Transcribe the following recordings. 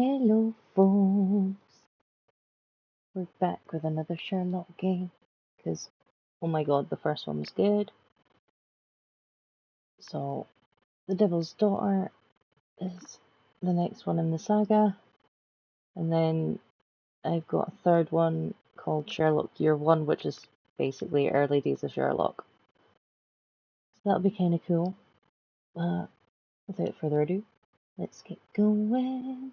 Hello, folks. We're back with another Sherlock game. Because, oh my god, the first one was good. So, The Devil's Daughter is the next one in the saga. And then I've got a third one called Sherlock Year One, which is basically early days of Sherlock. So that'll be kind of cool. But without further ado, let's get going.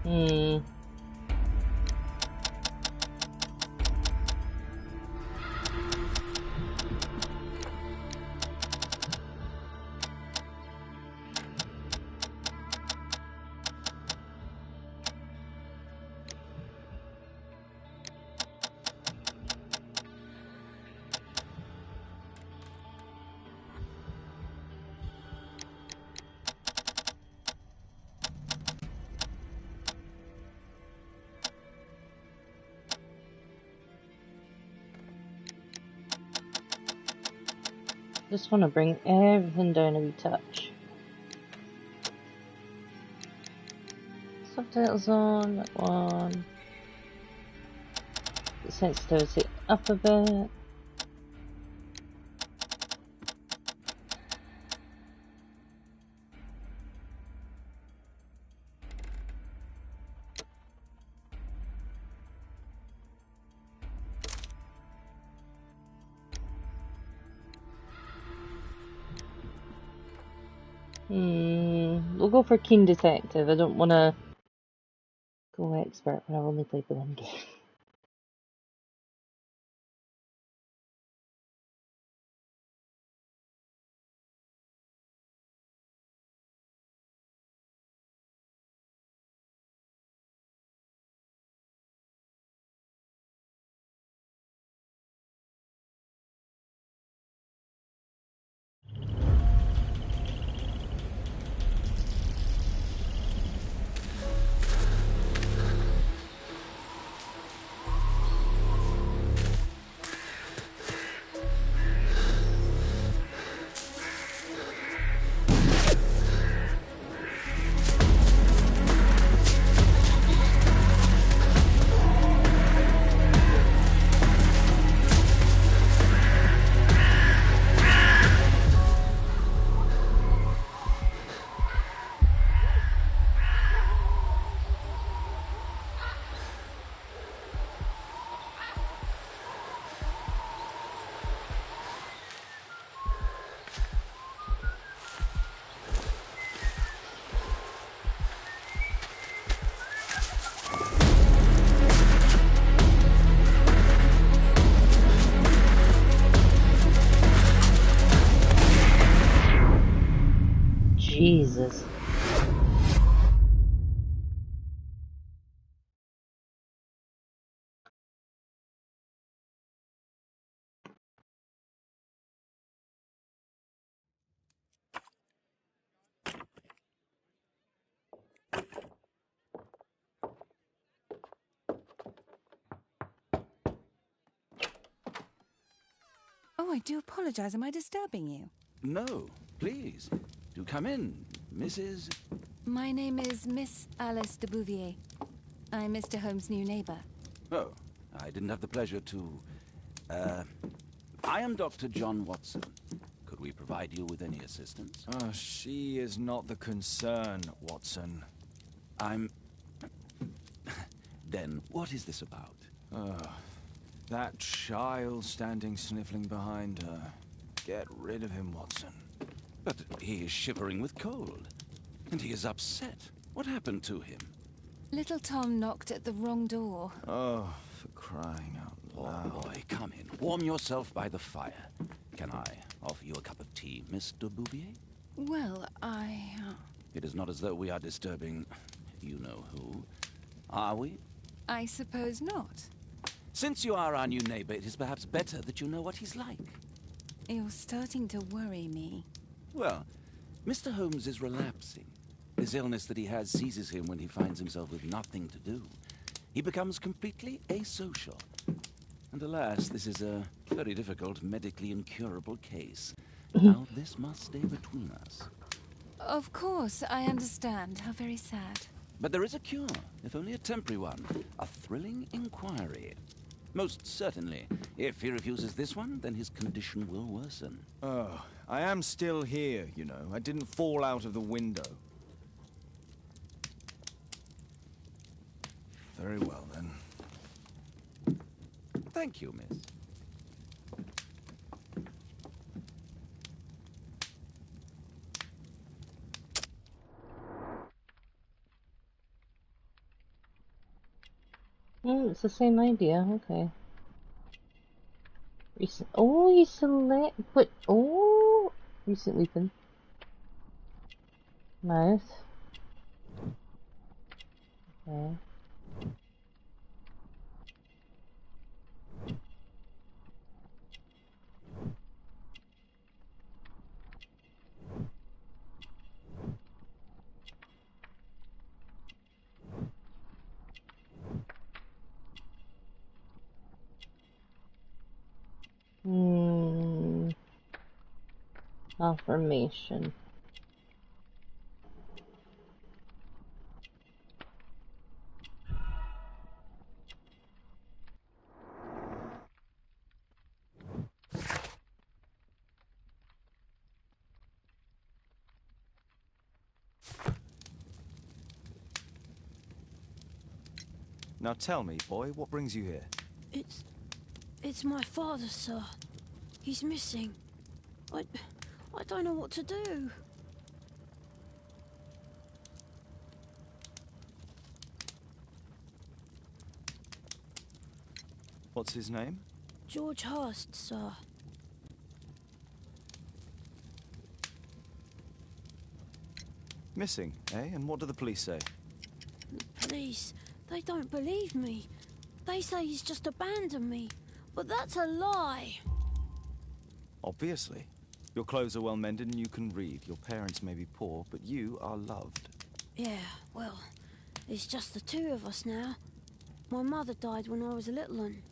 Hmm. Just want to bring everything down a wee touch. Subtitles on, that one. The sensitivity up a bit. We'll go for Keen Detective. I don't want to go expert when I've only played the one game. Jesus. Oh, I do apologize. Am I disturbing you? No, please. Do come in, Mrs. My name is Miss Alice de Bouvier. I'm Mr. Holmes' new neighbor. Oh, I didn't have the pleasure to... I am Dr. John Watson. Could we provide you with any assistance? She is not the concern, Watson. I'm... Then, what is this about? That child standing sniffling behind her. Get rid of him, Watson. But he is shivering with cold. And he is upset. What happened to him? Little Tom knocked at the wrong door. Oh, for crying out loud. Oh, boy, come in. Warm yourself by the fire. Can I offer you a cup of tea, Mr. Bouvier? Well, It is not as though we are disturbing you-know-who, are we? I suppose not. Since you are our new neighbor, it is perhaps better that you know what he's like. You're starting to worry me. Well, Mr. Holmes is relapsing. This illness that he has seizes him when he finds himself with nothing to do. He becomes completely asocial. And alas, this is a very difficult, medically incurable case. Now this must stay between us. Of course, I understand. How very sad. But there is a cure, if only a temporary one. A thrilling inquiry. Most certainly. If he refuses this one, then his condition will worsen. Oh, I am still here, you know. I didn't fall out of the window. Very well, then. Thank you, miss. It's the same idea. Okay. Oh, you select. But oh, recent weapon. Mouth. Okay. Affirmation. Now tell me, boy, what brings you here? It's my father, sir. He's missing. I don't know what to do. What's his name? George Hurst, sir. Missing, eh? And what do the police say? Police, they don't believe me. They say he's just abandoned me. But that's a lie. Obviously. Your clothes are well mended and you can read. Your parents may be poor, but you are loved. Yeah, well, it's just the two of us now. My mother died when I was a little one.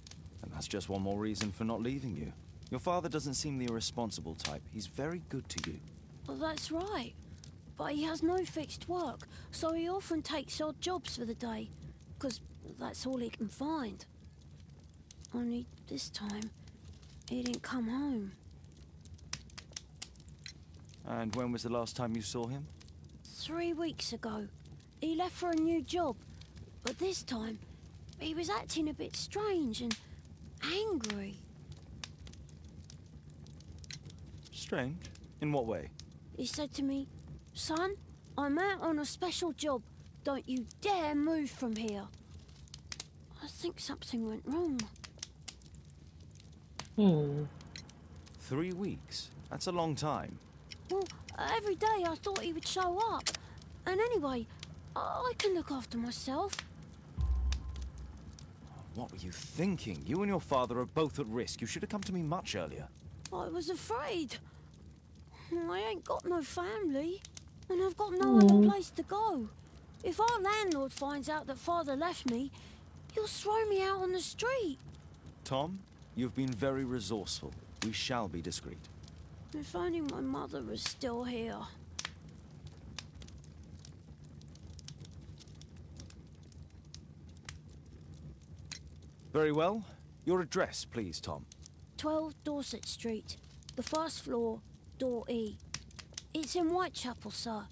And that's just one more reason for not leaving you. Your father doesn't seem the irresponsible type. He's very good to you. Well, that's right. But he has no fixed work, so he often takes odd jobs for the day. 'Cause that's all he can find. Only this time, he didn't come home. And when was the last time you saw him? 3 weeks ago. He left for a new job. But this time, he was acting a bit strange and angry. Strange? In what way? He said to me, "Son, I'm out on a special job. Don't you dare move from here." I think something went wrong. 3 weeks? That's a long time. Well, every day I thought he would show up. And anyway, I can look after myself. What were you thinking? You and your father are both at risk. You should have come to me much earlier. I was afraid. I ain't got no family. And I've got no other place to go. If our landlord finds out that father left me, he'll throw me out on the street. Tom, you've been very resourceful. We shall be discreet. If only my mother was still here. Very well. Your address, please, Tom. 12 Dorset Street. The first floor, door E. It's in Whitechapel, sir.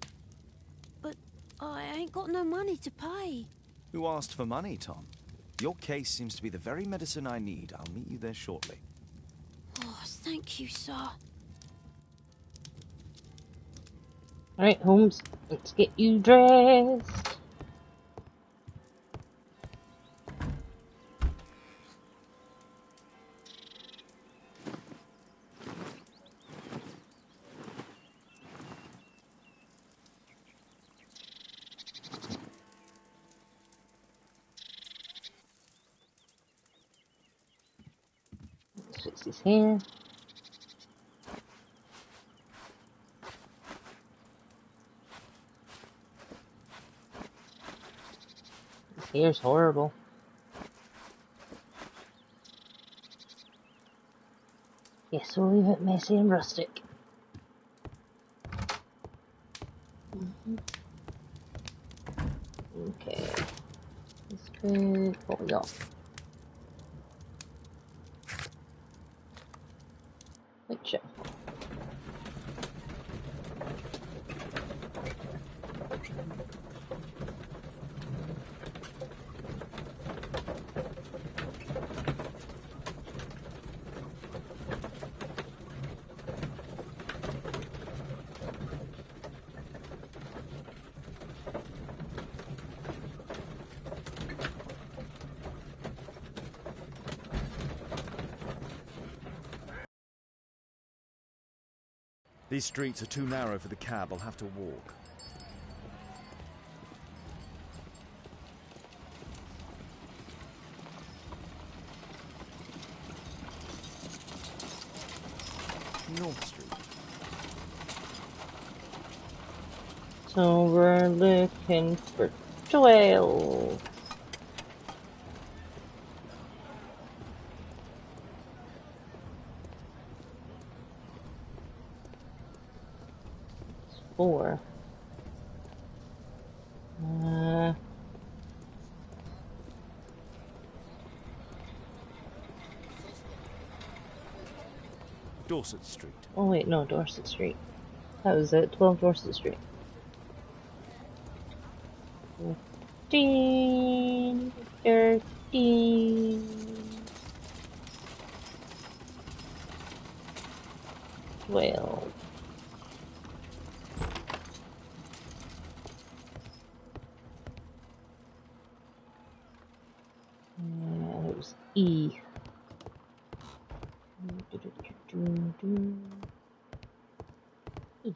But I ain't got no money to pay. Who asked for money, Tom? Your case seems to be the very medicine I need. I'll meet you there shortly. Oh, thank you, sir. Alright, Holmes, let's get you dressed. Fix his hair. His hair's horrible. Yes, we'll leave it messy and rustic. Okay. That's good. What we got? Picture. These streets are too narrow for the cab. I'll have to walk. North Street. So we're looking for 12. It's 4. Dorset Street. Oh wait, no, Dorset Street. That was it, 12 Dorset Street. 13. 12. And it was E. E.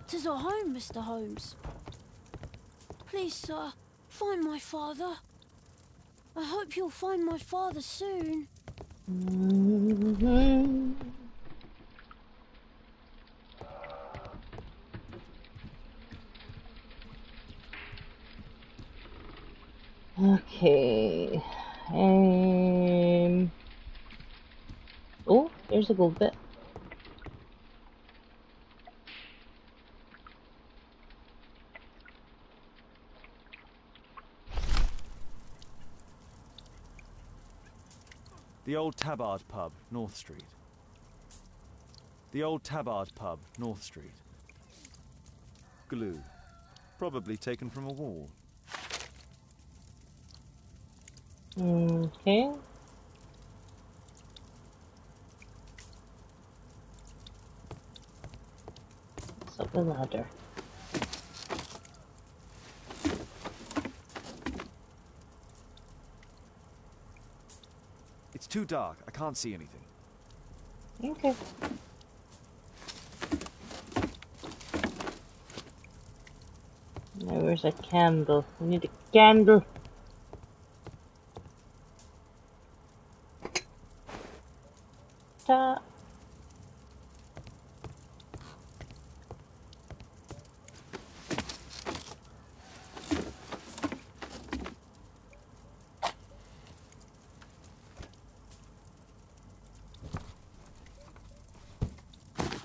"'Tis our home, Mr. Holmes. Please, sir, find my father. I hope you'll find my father soon." Okay. Oh, there's a gold bit. The Old Tabard Pub, North Street. The Old Tabard Pub, North Street. Glue. Probably taken from a wall. Okay. It's up the ladder. It's too dark. I can't see anything. Okay. Now where's a candle? We need a candle. Ta.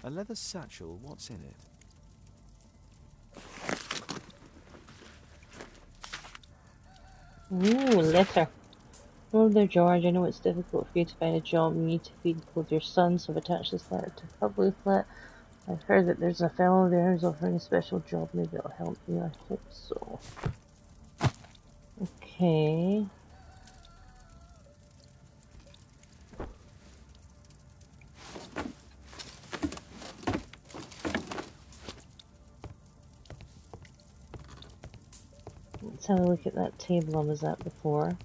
A leather satchel. What's in it? Ooh, letter. Hello there, George. I know it's difficult for you to find a job. You need to feed both your sons, so I've attached this letter to public flat. I've heard that there's a fellow there who's offering a special job. Maybe it'll help you. I hope so. Okay. Let's have a look at that table I was at before.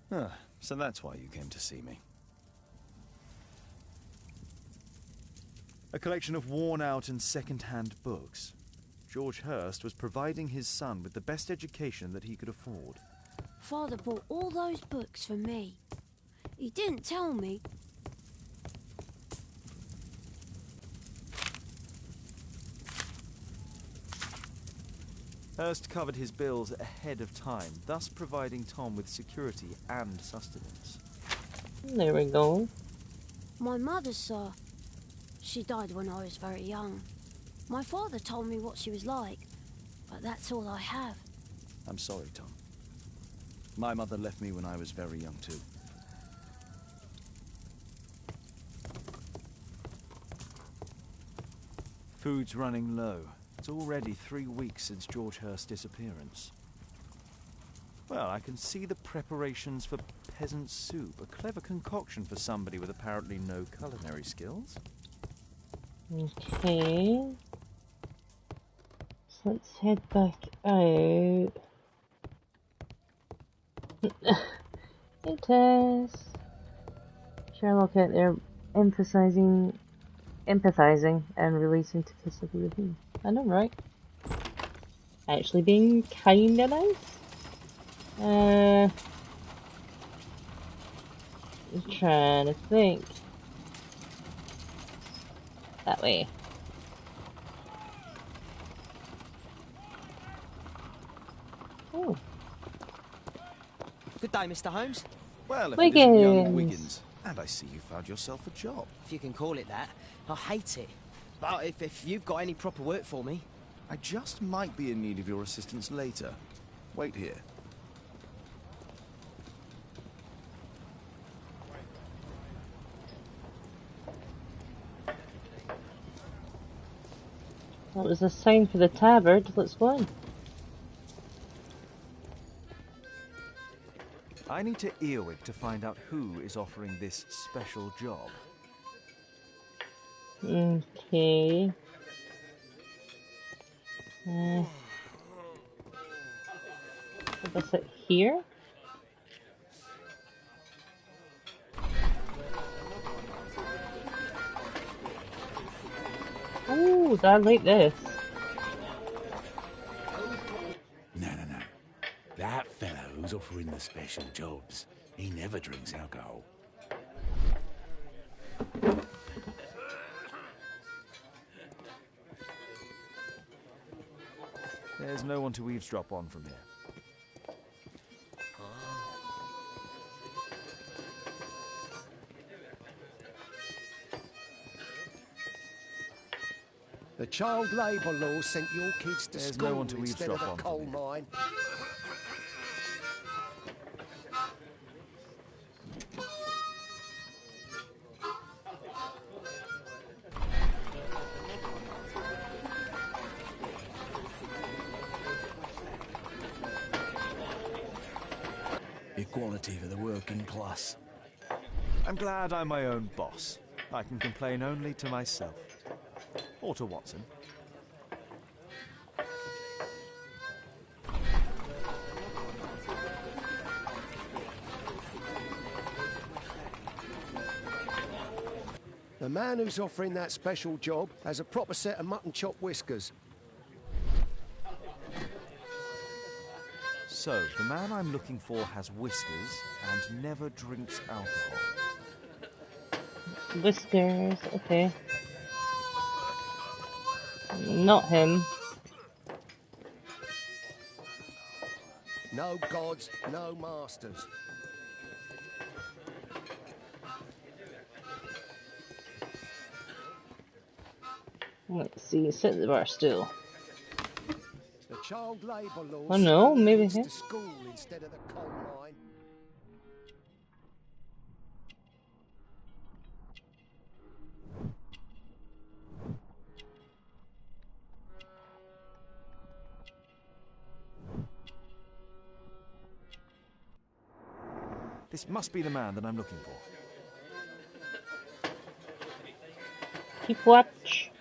Ah, so that's why you came to see me. A collection of worn-out and second-hand books. George Hurst was providing his son with the best education that he could afford. Father bought all those books for me. He didn't tell me. Hurst covered his bills ahead of time, thus providing Tom with security and sustenance. There we go. My mother, sir. She died when I was very young. My father told me what she was like, but that's all I have. I'm sorry, Tom. My mother left me when I was very young, too. Food's running low. It's already 3 weeks since George Hurst's disappearance. Well, I can see the preparations for peasant soup, a clever concoction for somebody with apparently no culinary skills. Okay. So let's head back out. Hey Tess. Sherlock out there empathizing and releasing to kiss of the I know, right? Actually being kinda nice. I'm trying to think. That way. Oh, Good day, Mr. Holmes. Well, if it isn't young Wiggins. Wiggins. And I see you found yourself a job. If you can call it that. I hate it. But if you've got any proper work for me... I just might be in need of your assistance later. Wait here. that was a sign for the tabard. Let's go on. I need to earwig to find out who is offering this special job. Okay. Was it here? Oh, I like this. No. That fellow who's offering the special jobs, he never drinks alcohol. There's no one to eavesdrop on from here. The child labour law sent your kids to There's school no one to instead of eavesdrop a on coal from here. mine. Equality for the working class. I'm glad I'm my own boss. I can complain only to myself. Or to Watson. The man who's offering that special job has a proper set of mutton chop whiskers. So, the man I'm looking for has whiskers and never drinks alcohol. Whiskers, okay. Not him. No gods, no masters. Let's see, sit at the bar stool. The child labour law Oh no, sent your maybe kids him. to school instead of the coal mine. This must be the man that I'm looking for. Keep watch.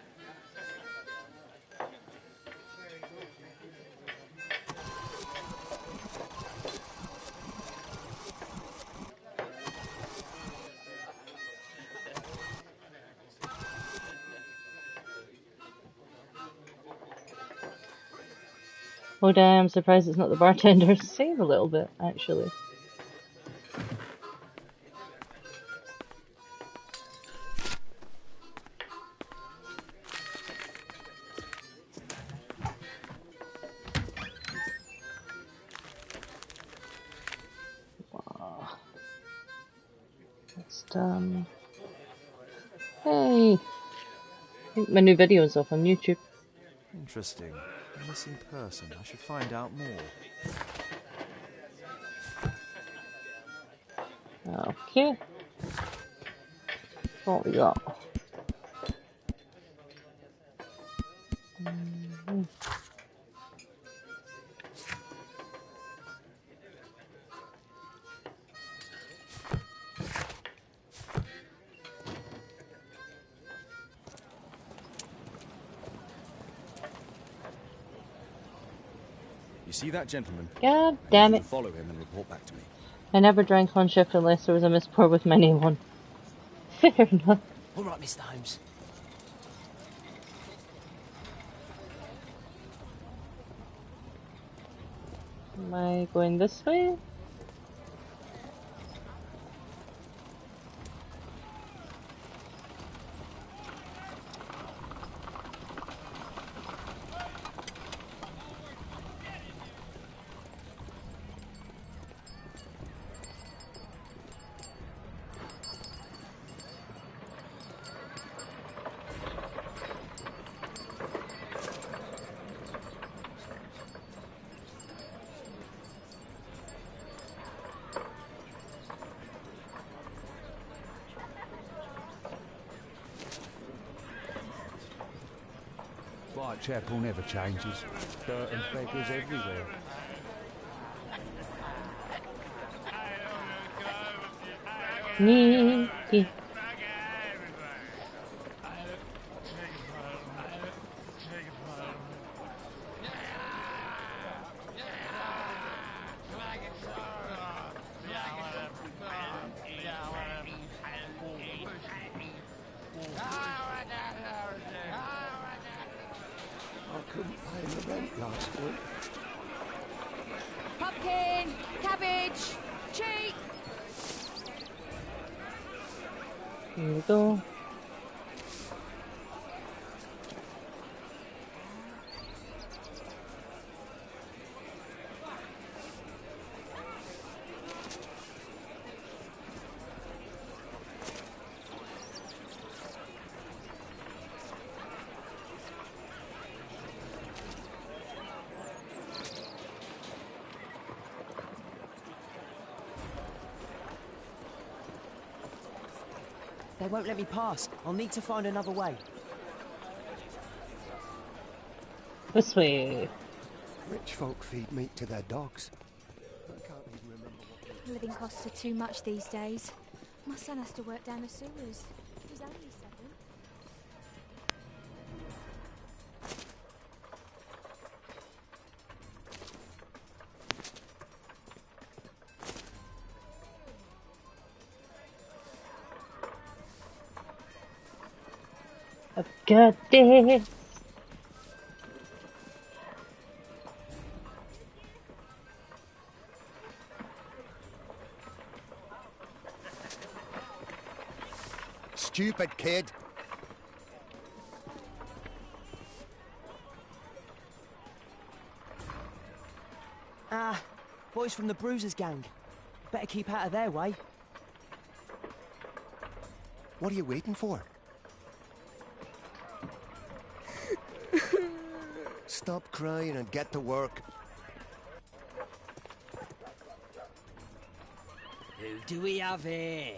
Oh damn, I'm surprised it's not the bartender. Save a little bit, actually. Wow. That's Hey! I think my new video's off on YouTube. Interesting. A missing person. I should find out more. Okay. What we got? You see that gentleman? God damn it. Follow him and report back to me. I never drank on shift unless there was a miss pour with my name on. Fair enough. All right, Mr. Holmes. Am I going this way? Whitechapel never changes. Dirt and beggars everywhere. Sneaky. I couldn't pay the rent last week. Pumpkin! Cabbage! Cheek! Here we go. They won't let me pass. I'll need to find another way. This way. Rich folk feed meat to their dogs. I can't even remember what... Living costs are too much these days. My son has to work down the sewers. He's only 7. I've got this. Stupid kid. Ah, boys from the Bruisers gang. Better keep out of their way. What are you waiting for? Stop crying and get to work. Who do we have here?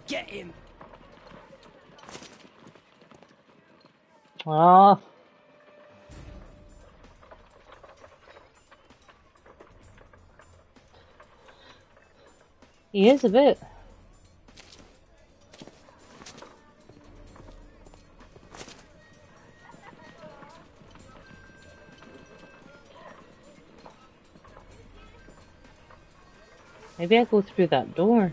Get him! Oh. He is a bit. Maybe I go through that door.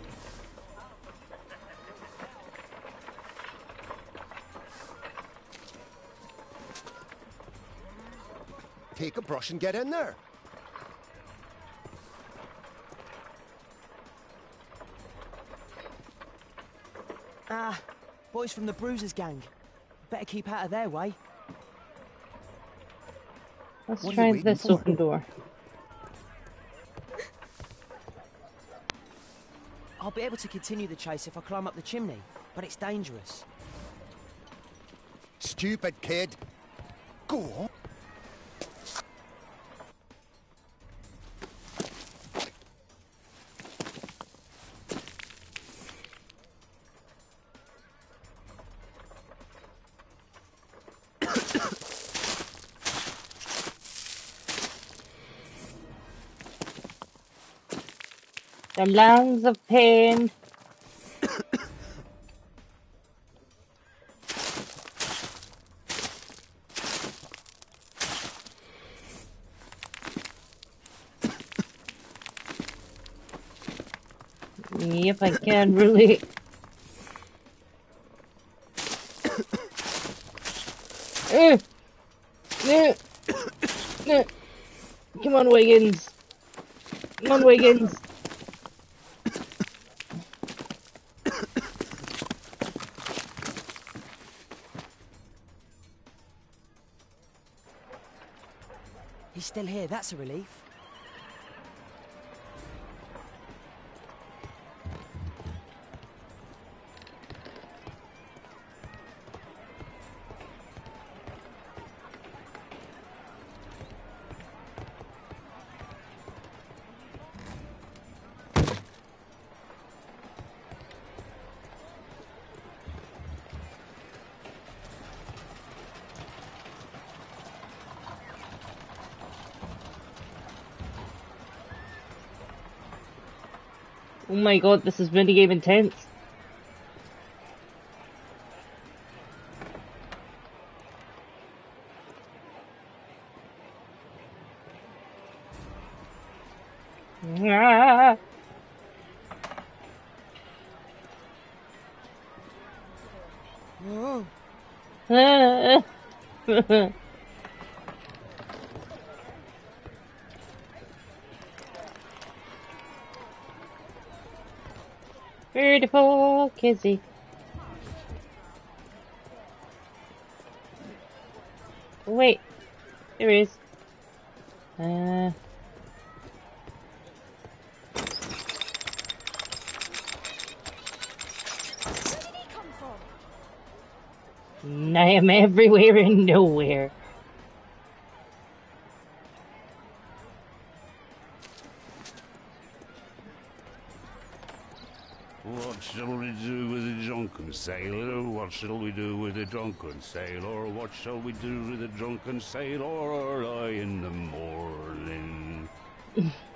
take a brush and get in there. Ah, boys from the Bruisers gang. Better keep out of their way. Let's What are you try waiting this for? open door. I'll be able to continue the chase if I climb up the chimney, but it's dangerous. Stupid kid. Go on. The lungs of pain. Yep, I can relate. Come on, Wiggins. Come on, Wiggins. He's still here, that's a relief. Oh my god, this is minigame intense. Ah. Whoa. Ah. Beautiful Kizzy. Wait, there he is. I am everywhere and nowhere. What shall we do with a drunken sailor? What shall we do with a drunken sailor? What shall we do with a drunken sailor early in the morning? Oi,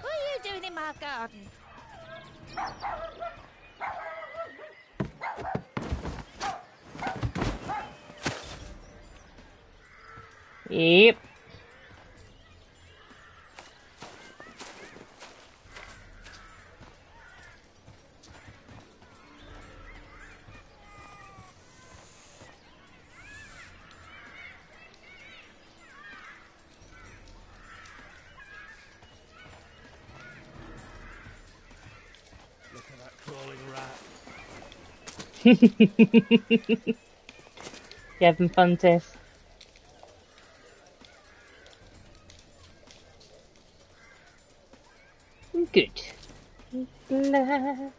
what are you doing in my garden? Yep. Look at that crawling rat. You having fun, Tess? Good. Glad.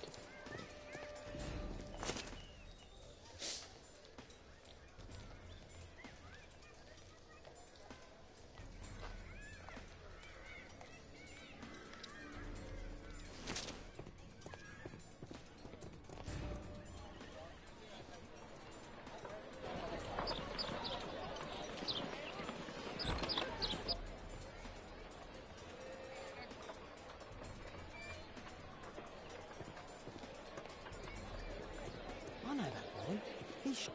I know that boy. He's...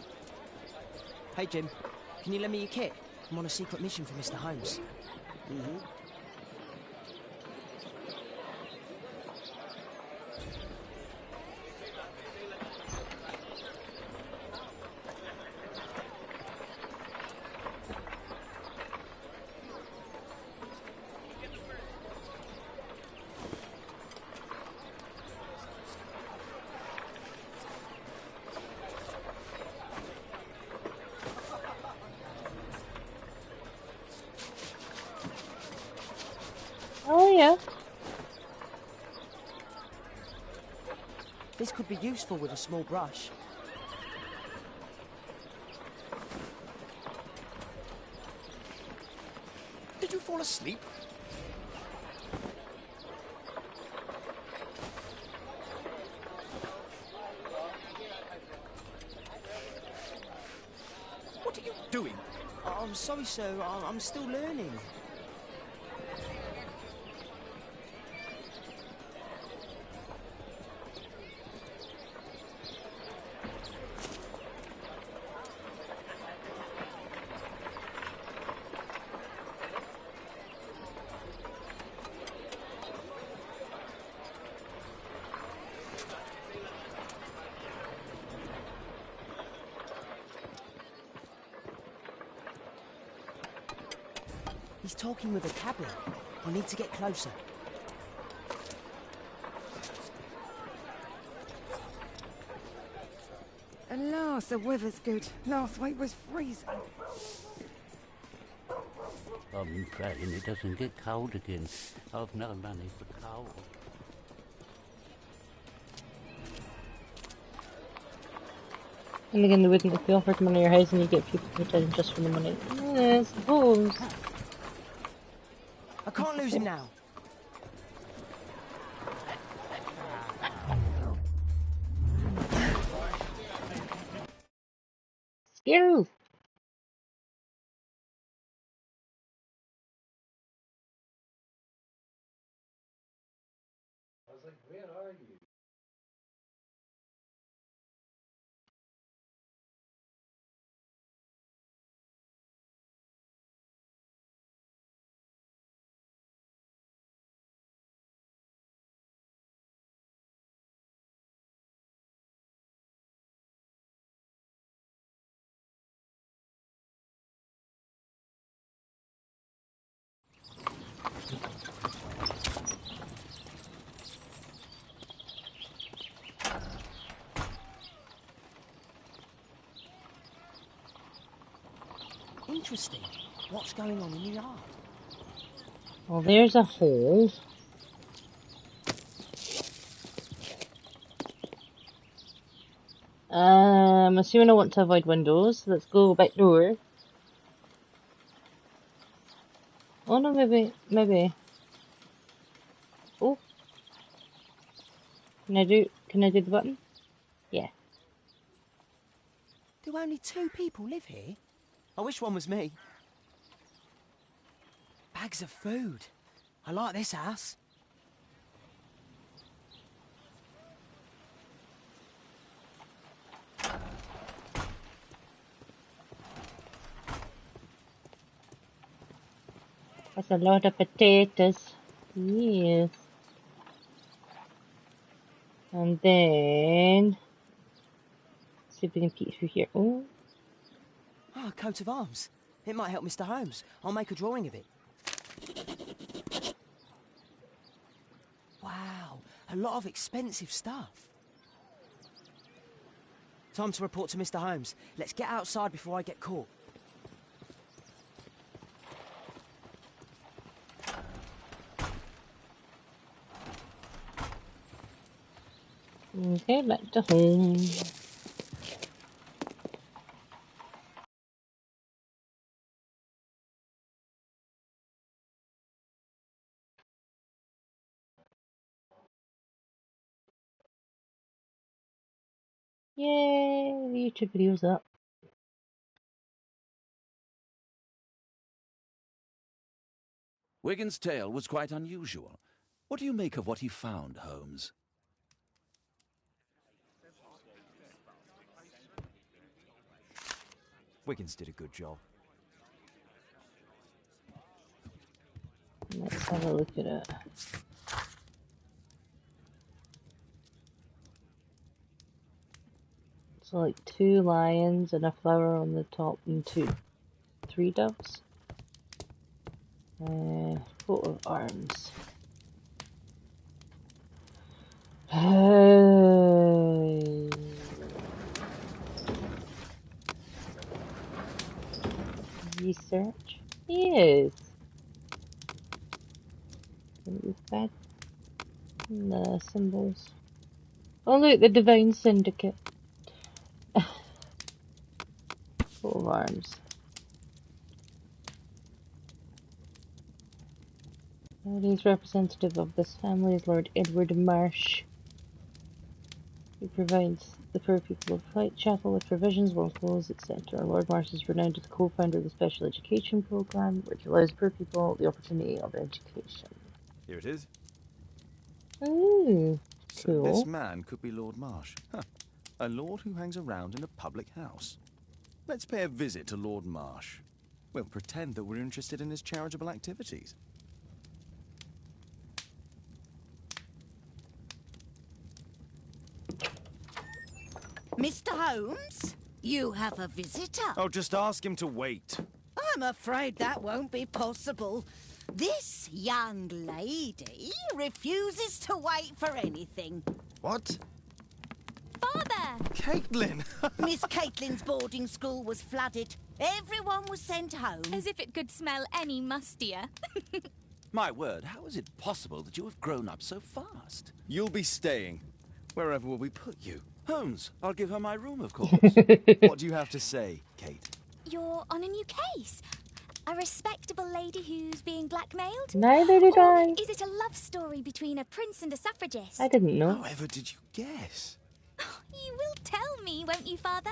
Hey, Jim. Can you lend me your kit? I'm on a secret mission for Mr. Holmes. Mm-hmm. yeah. This could be useful with a small brush. Did you fall asleep? What are you doing? Oh, I'm sorry, sir. I'm still learning. He's talking with a tablet. I need to get closer. Alas, the weather's good. Last week was freezing. I'm praying it doesn't get cold again. I've no money for coal. And again, they wouldn't if they offered money your house and you get people to return just for the money. Yeah, I suppose. I can't lose him now. Skills! I was like, where are you? Interesting. What's going on in the yard? Well, there's a hole. Assuming I want to avoid windows, let's go back door. Oh no, maybe. Oh. Can I do the button? Yeah. Do only 2 people live here? I wish one was me. Bags of food. I like this house. That's a lot of potatoes. Yes. And then see if we can peek through here. Oh. Ah, a coat of arms. It might help Mr. Holmes. I'll make a drawing of it. Wow, a lot of expensive stuff. Time to report to Mr. Holmes. Let's get outside before I get caught. Okay, back to home. Yay, the YouTube video's up. Wiggins' tale was quite unusual. What do you make of what he found, Holmes? Wiggins did a good job. Let's have a look at it. So like 2 lions and a flower on the top and 3 doves. Coat of arms. Research. Yes. Bad. The symbols. Oh look, the Divine Syndicate. Coat of arms. He's representative of this family is Lord Edward Marsh. He provides the poor people of Whitechapel with provisions, warm clothes, etc. Lord Marsh is renowned as the co-founder of the special education program, which allows poor people the opportunity of education. Here it is. Ooh, So cool. this man could be Lord Marsh. Huh. A lord who hangs around in a public house. Let's pay a visit to Lord Marsh. We'll pretend that we're interested in his charitable activities. Mr. Holmes, you have a visitor. Oh, just ask him to wait. I'm afraid that won't be possible. This young lady refuses to wait for anything. What? Father! Caitlin! Miss Caitlin's boarding school was flooded. Everyone was sent home. As if it could smell any mustier. My word, how is it possible that you have grown up so fast? You'll be staying. Wherever will we put you? Holmes, I'll give her my room, of course. What do you have to say, Kate? You're on a new case. A respectable lady who's being blackmailed? Neither did Or I. is it a love story between a prince and a suffragist? I didn't know. However did you guess? You will tell me, won't you, Father?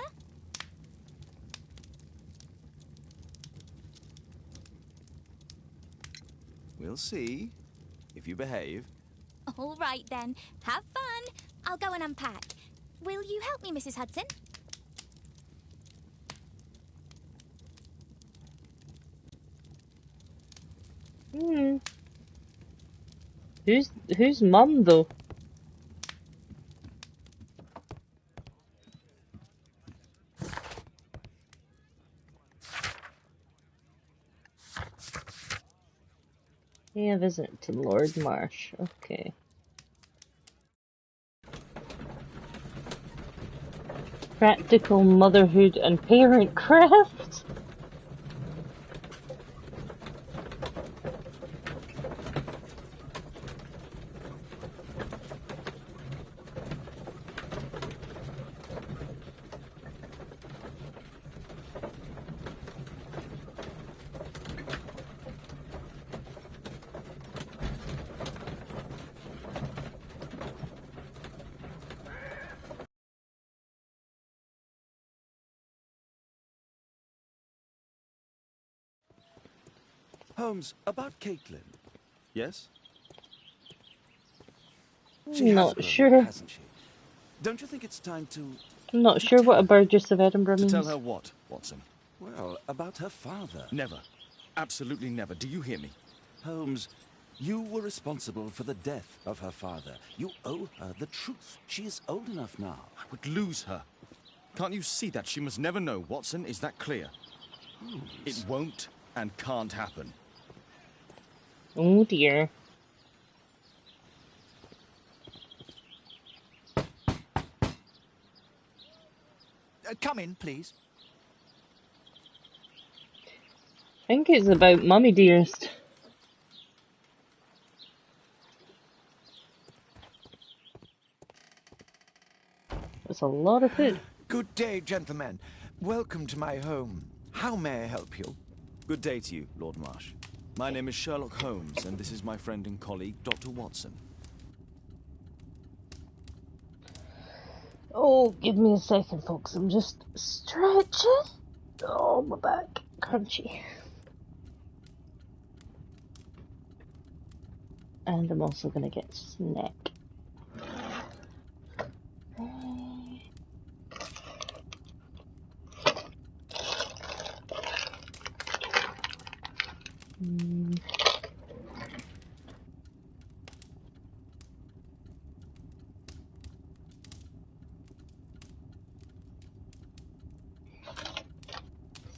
We'll see. If you behave. All right, then. Have fun. I'll go and unpack. Will you help me, Mrs. Hudson? Who's mum though? Pay a visit to Lord Marsh. Okay. Practical motherhood and parentcraft. Holmes, about Caitlin. Yes? She has Not grown sure. up, hasn't she? Don't you think it's time to... I'm not sure what a Burgess of Edinburgh To means. tell her what, Watson? Well, about her father. Never. Absolutely never. Do you hear me? Holmes, you were responsible for the death of her father. You owe her the truth. She is old enough now. I would lose her. Can't you see that? She must never know, Watson. Is that clear? Holmes. It won't and can't happen. Oh dear. Come in, please. I think it's about Mummy Dearest. That's a lot of food. Good day, gentlemen. Welcome to my home. How may I help you? Good day to you, Lord Marsh. My name is Sherlock Holmes, and this is my friend and colleague, Dr. Watson. Oh, give me a second, folks. I'm just stretching. Oh, my back. Crunchy. And I'm also gonna get snack.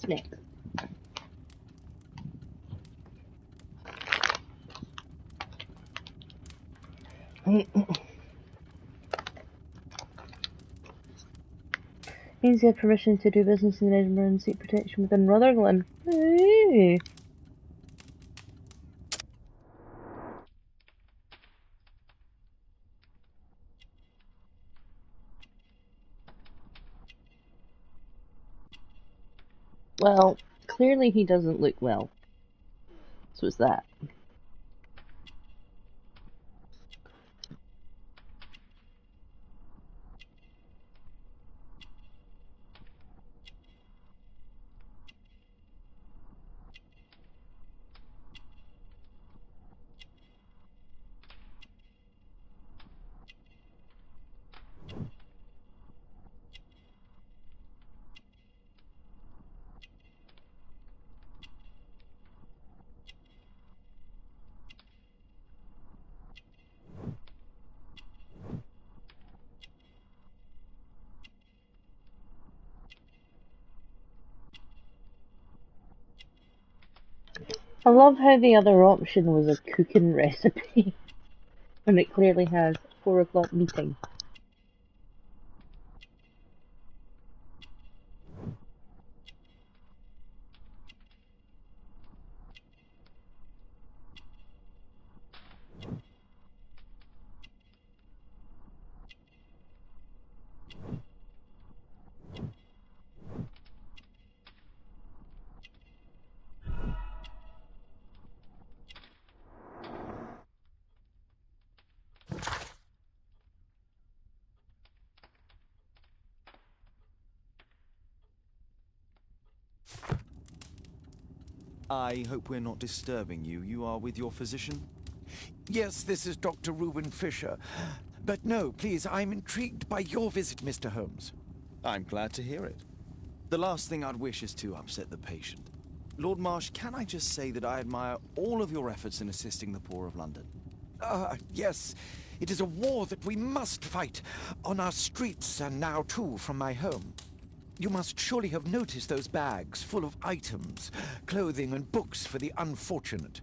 Snack. Means you had permission to do business in Edinburgh and seek protection within Rutherglen. Hey. Well, clearly he doesn't look well. So it's that. I love how the other option was a cooking recipe, and it clearly has 4 o'clock meeting. I hope we're not disturbing you. You are with your physician? Yes, this is Dr. Reuben Fisher. But no, please, I'm intrigued by your visit, Mr. Holmes. I'm glad to hear it. The last thing I'd wish is to upset the patient. Lord Marsh, can I just say that I admire all of your efforts in assisting the poor of London? Yes. It is a war that we must fight, on our streets and now, too, from my home. You must surely have noticed those bags full of items, clothing and books for the unfortunate.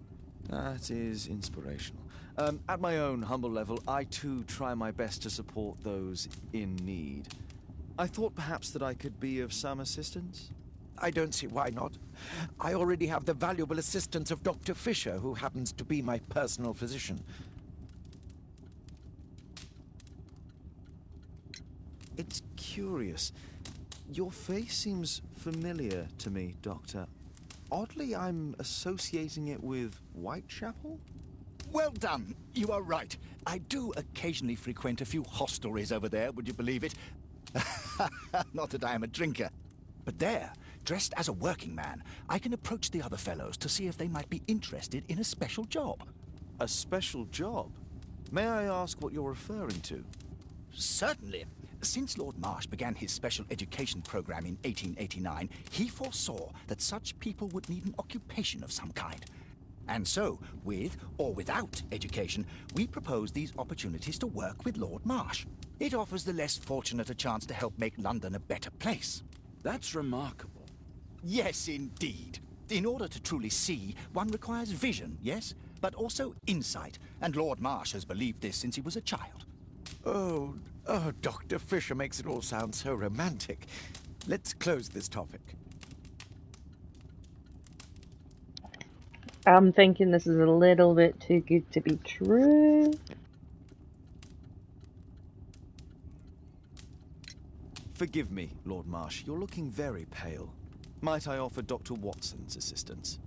That is inspirational. At my own humble level, I too try my best to support those in need. I thought perhaps that I could be of some assistance? I don't see why not. I already have the valuable assistance of Dr. Fisher, who happens to be my personal physician. It's curious. Your face seems familiar to me, Doctor. Oddly, I'm associating it with Whitechapel? Well done. You are right. I do occasionally frequent a few hostelries over there, would you believe it? Not that I am a drinker. But there, dressed as a working man, I can approach the other fellows to see if they might be interested in a special job. A special job? May I ask what you're referring to? Certainly. Since Lord Marsh began his special education program in 1889, he foresaw that such people would need an occupation of some kind. And so, with or without education, we propose these opportunities to work with Lord Marsh. It offers the less fortunate a chance to help make London a better place. That's remarkable. Yes, indeed. In order to truly see, one requires vision, yes? But also insight. And Lord Marsh has believed this since he was a child. Oh, Dr. Fisher makes it all sound so romantic. Let's close this topic. I'm thinking this is a little bit too good to be true. Forgive me, Lord Marsh. You're looking very pale. Might I offer Dr. Watson's assistance?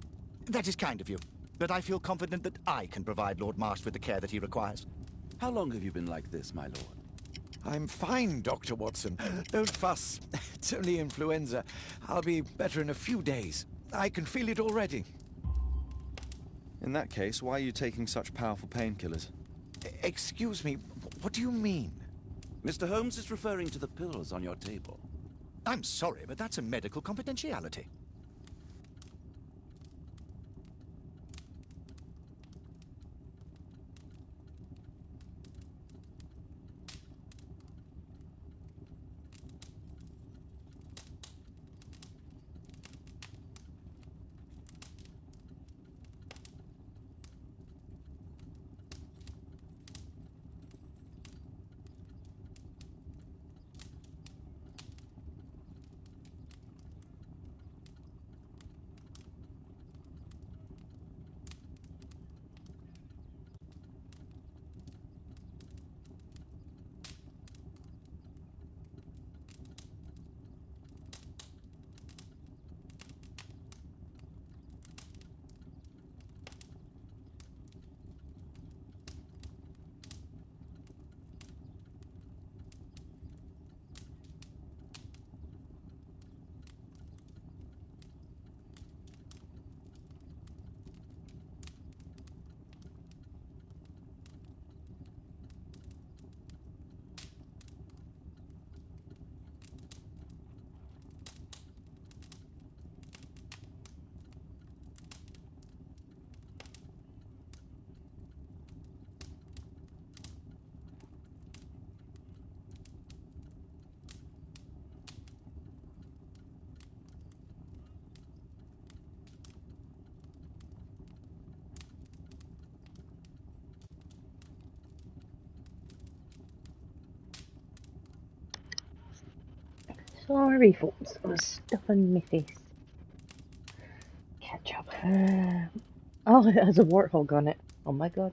That is kind of you. But I feel confident that I can provide Lord Marsh with the care that he requires. How long have you been like this, my lord? I'm fine, Dr. Watson. Don't fuss. It's only influenza. I'll be better in a few days. I can feel it already. In that case, why are you taking such powerful painkillers? Excuse me, what do you mean? Mr. Holmes is referring to the pills on your table. I'm sorry, but that's a medical confidentiality. Sorry, folks. I was stuffing my face. Ketchup. Oh, it has a warthog on it. Oh my god.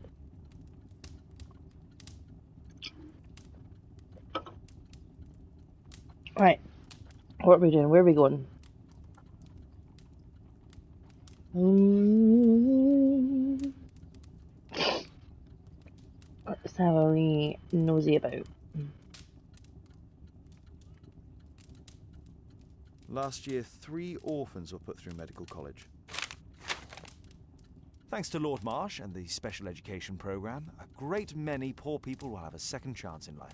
Right. What are we doing? Where are we going? Let's have a wee nosy about. Last year, 3 orphans were put through medical college. Thanks to Lord Marsh and the special education program, a great many poor people will have a second chance in life.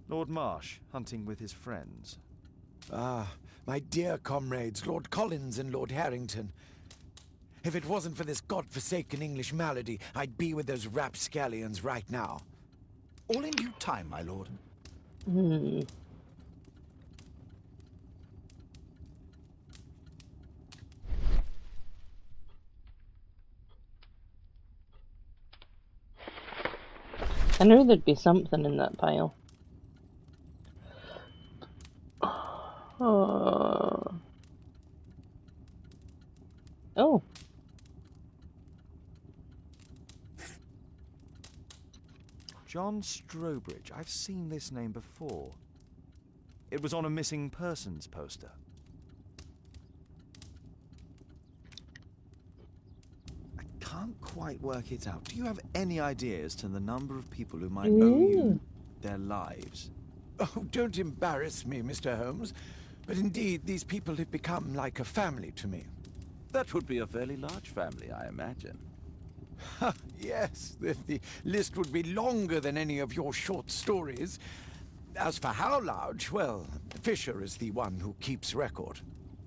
Lord Marsh, hunting with his friends. Ah, my dear comrades, Lord Collins and Lord Harrington. If it wasn't for this godforsaken English malady, I'd be with those rapscallions right now. All in due time, my lord. I knew there'd be something in that pile. Oh. John Strobridge. I've seen this name before. It was on a missing persons poster. I can't quite work it out. Do you have any idea as to the number of people who might owe you their lives? Oh, don't embarrass me, Mr. Holmes. But indeed, these people have become like a family to me. That would be a fairly large family, I imagine. Yes, the list would be longer than any of your short stories. As for how large, well, Fisher is the one who keeps record.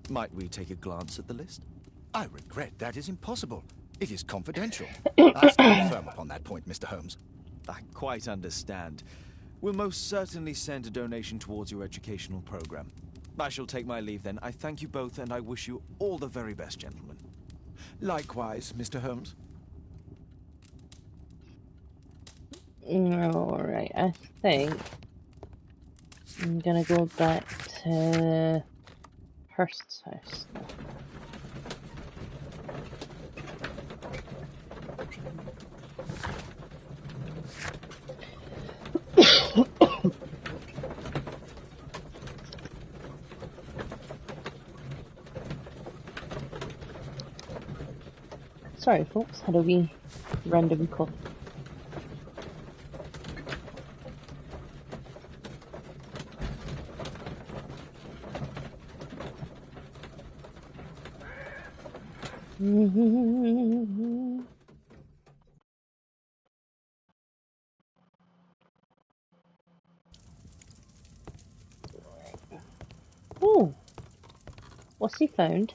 Might we take a glance at the list? I regret that is impossible. It is confidential. I stand firm upon that point, Mr. Holmes. I quite understand. We'll most certainly send a donation towards your educational program. I shall take my leave then. I thank you both, and I wish you all the very best, gentlemen. Likewise, Mr. Holmes. Alright, I think I'm gonna go back to Hurst's house. Sorry folks, had a wee random cough. Oh, what's he found?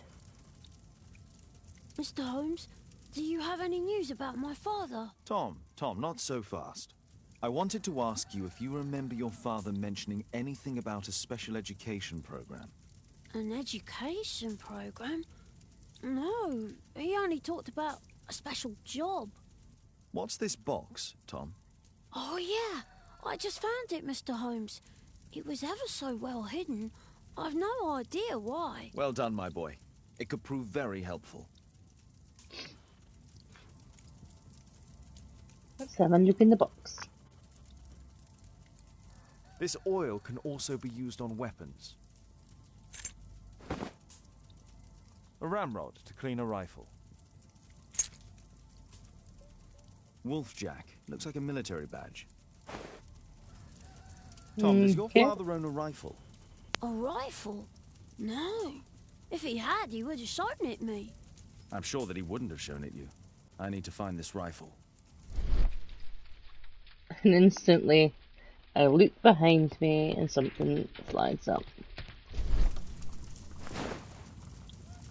Mr. Holmes, do you have any news about my father? Tom, not so fast. I wanted to ask you if you remember your father mentioning anything about a special education program. An education program? No, he only talked about a special job. What's this box, Tom? Oh yeah, I just found it, Mr. Holmes. It was ever so well hidden. I've no idea why. Well done, my boy. It could prove very helpful. Let's have a look in the box. This oil can also be used on weapons. A ramrod to clean a rifle. Wolfjack. Looks like a military badge. Tom, does your father own a rifle? A rifle? No. If he had, he would have shown it at me. I'm sure that he wouldn't have shown it you. I need to find this rifle. And instantly, I look behind me and something flags up.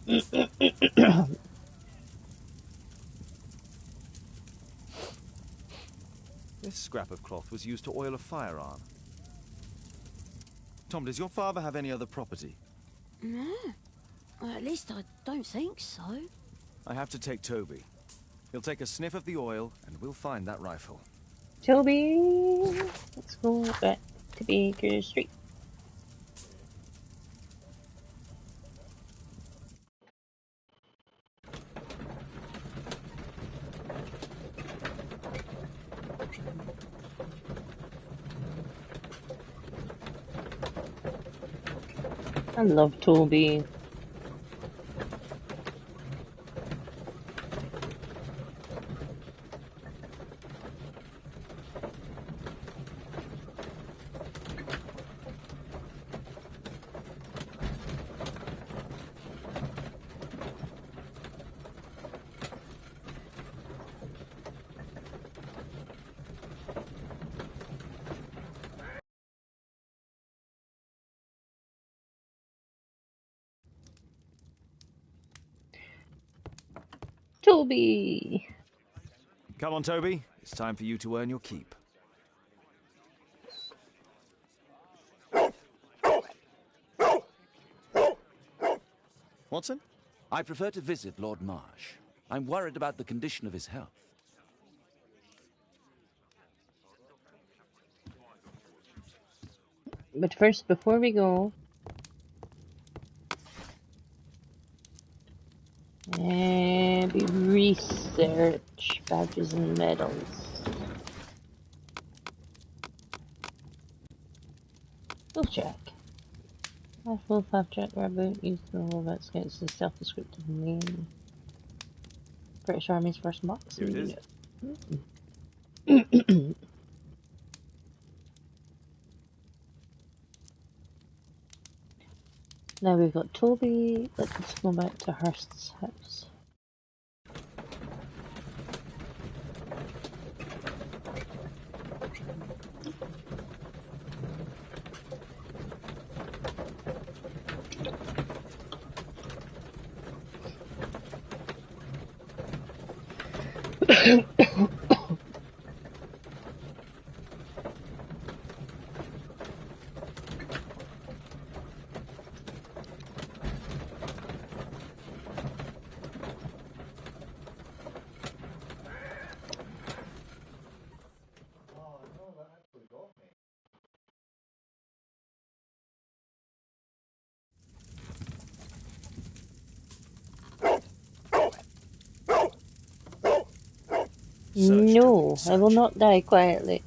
This scrap of cloth was used to oil a firearm. Tom, does your father have any other property? No. At least I don't think so. I have to take Toby. He'll take a sniff of the oil, and we'll find that rifle. Toby, let's go back to Baker Street. I love Toby. Toby! Come on, Toby. It's time for you to earn your keep. Watson? I prefer to visit Lord Marsh. I'm worried about the condition of his health. But first, before we go, maybe research badges and medals. We'll check. Rifle, flapjack, rabbit, used to know about against the self-descriptive name. British Army's first boxing Here it is. unit. Now we've got Toby. Let's go back to Hurst's house. No, I will not die quietly.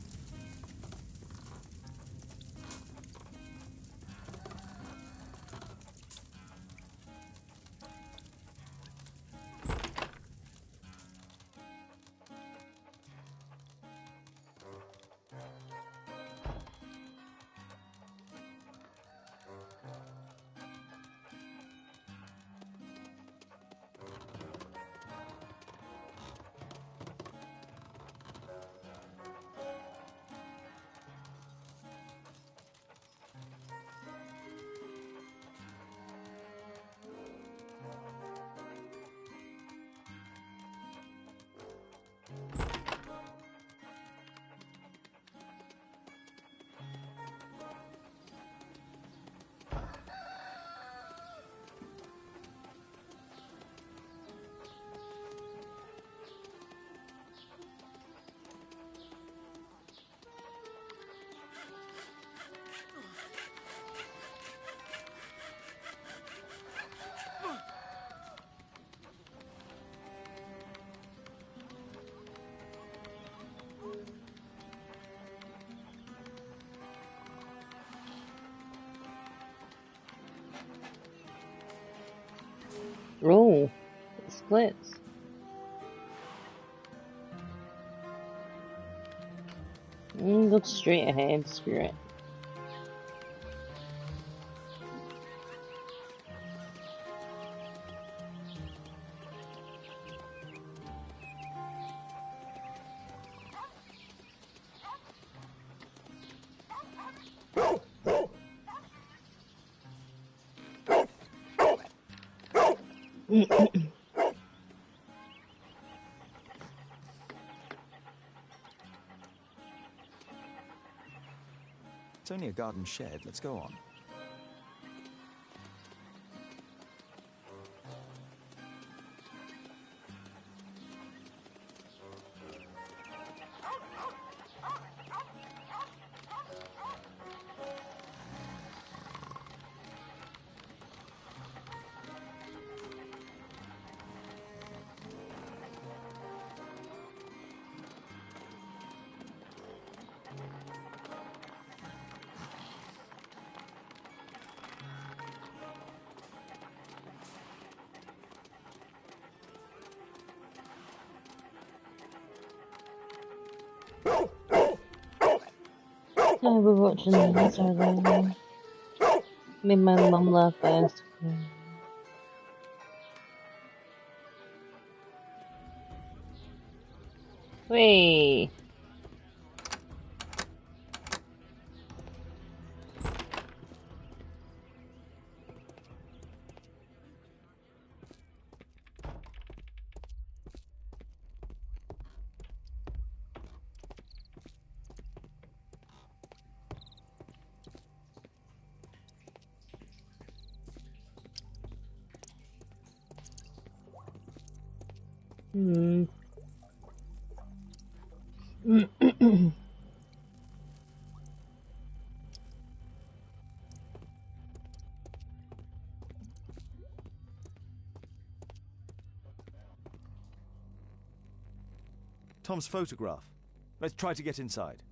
Roll. It splits. Go straight ahead, screw it. It's only a garden shed. Let's go on. we're watching this earlier. Made my mum laugh best. Whee! Tom's photograph. Let's try to get inside.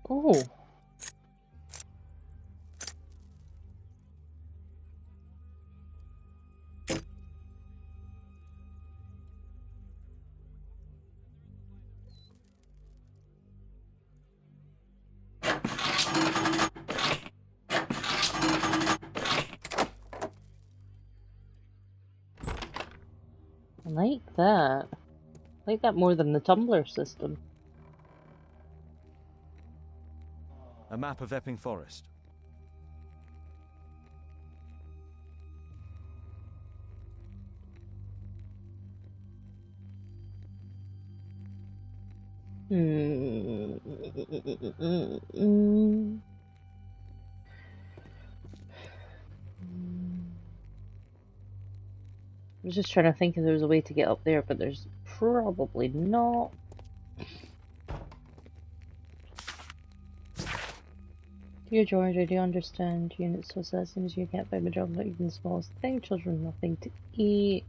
Oh. I like that. I like that more than the tumbler system. A map of Epping Forest. I was just trying to think if there was a way to get up there, but there's probably not. Dear George, I do understand units so sad seems you can't find a job, not even the smallest thing. Children, nothing to eat.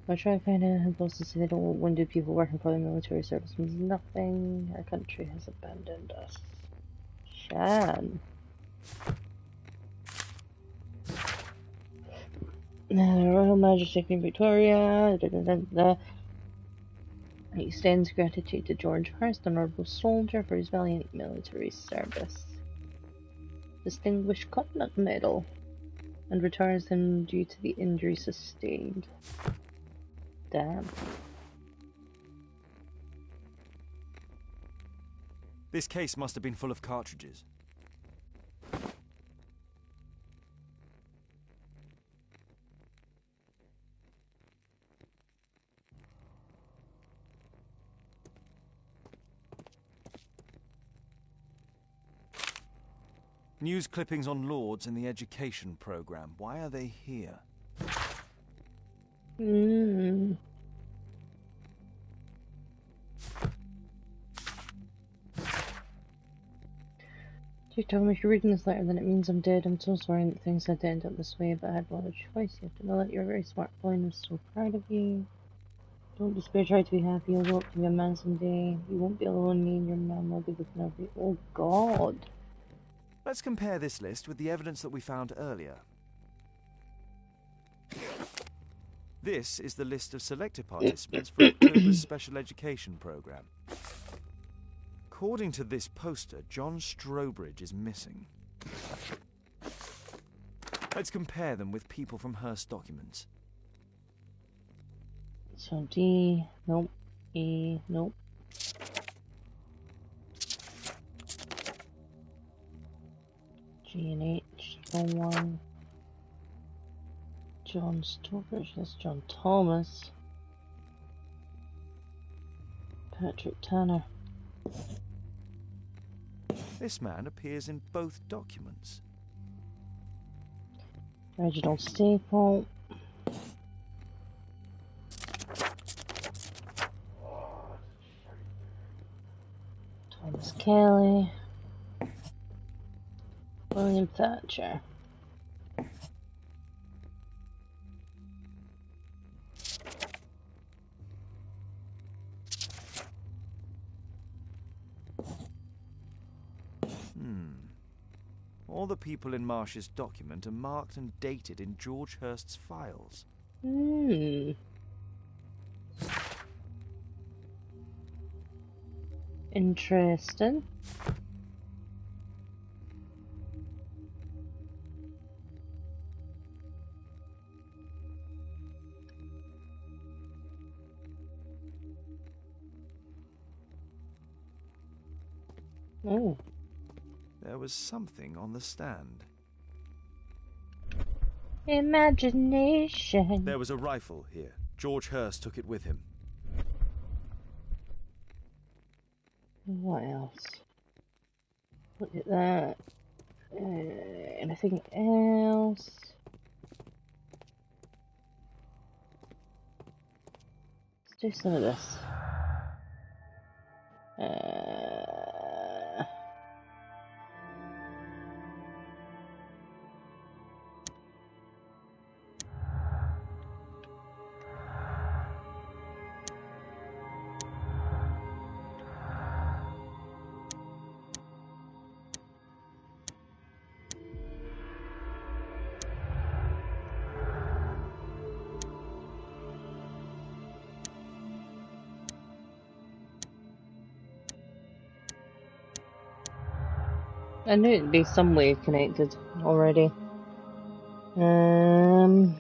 I try kind of bosses say they don't want wounded people working for the military service means nothing. Our country has abandoned us. Shan. Royal Majesty Queen Victoria extends gratitude to George Hurst, honourable soldier, for his valiant military service. Distinguished Continent Medal, and returns him due to the injury sustained. Damn. This case must have been full of cartridges. News clippings on Lords and the education program. Why are they here? Dear Tom, if you're reading this letter, then it means I'm dead. I'm so sorry that things had to end up this way, but I had no other choice. You have to know that you're a very smart boy, and I'm so proud of you. Don't despair, try to be happy. You'll grow up to be a man someday. You won't be alone, me and your mum will be looking over you. Oh, God. Let's compare this list with the evidence that we found earlier. This is the list of selected participants for October's special education program. According to this poster, John Strobridge is missing. Let's compare them with people from Hearst documents. So D, nope. E, nope. G and H, no one. John Stokers, that's John Thomas. Patrick Tanner. This man appears in both documents. Reginald Staple. Thomas Kelly. William Thatcher. All the people in Marsh's document are marked and dated in George Hurst's files. Hmm. Interesting. Oh. There was something on the stand. Imagination. There was a rifle here. George Hurst took it with him. What else? Look at that. Anything else? Let's do some of this. I knew it'd be some way connected already. Hmm.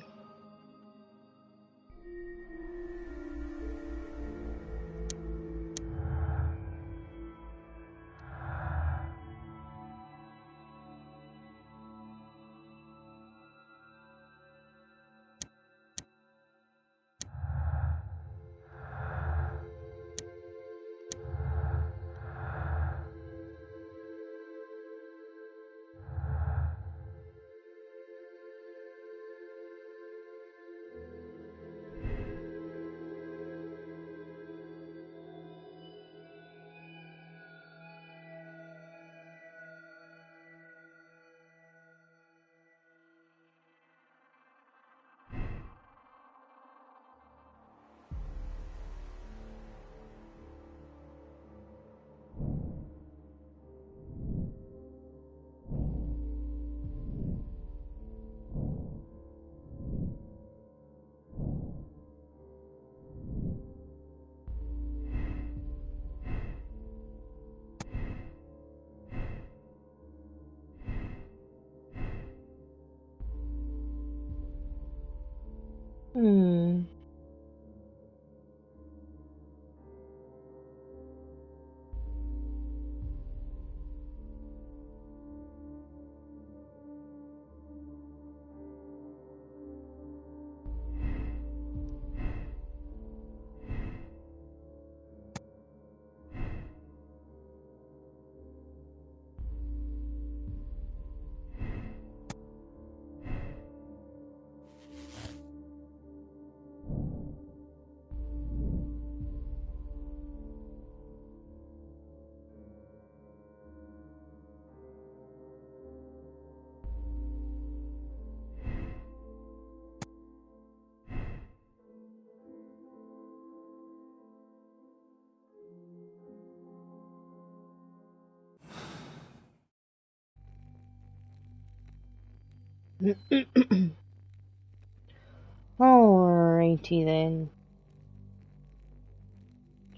Alrighty then.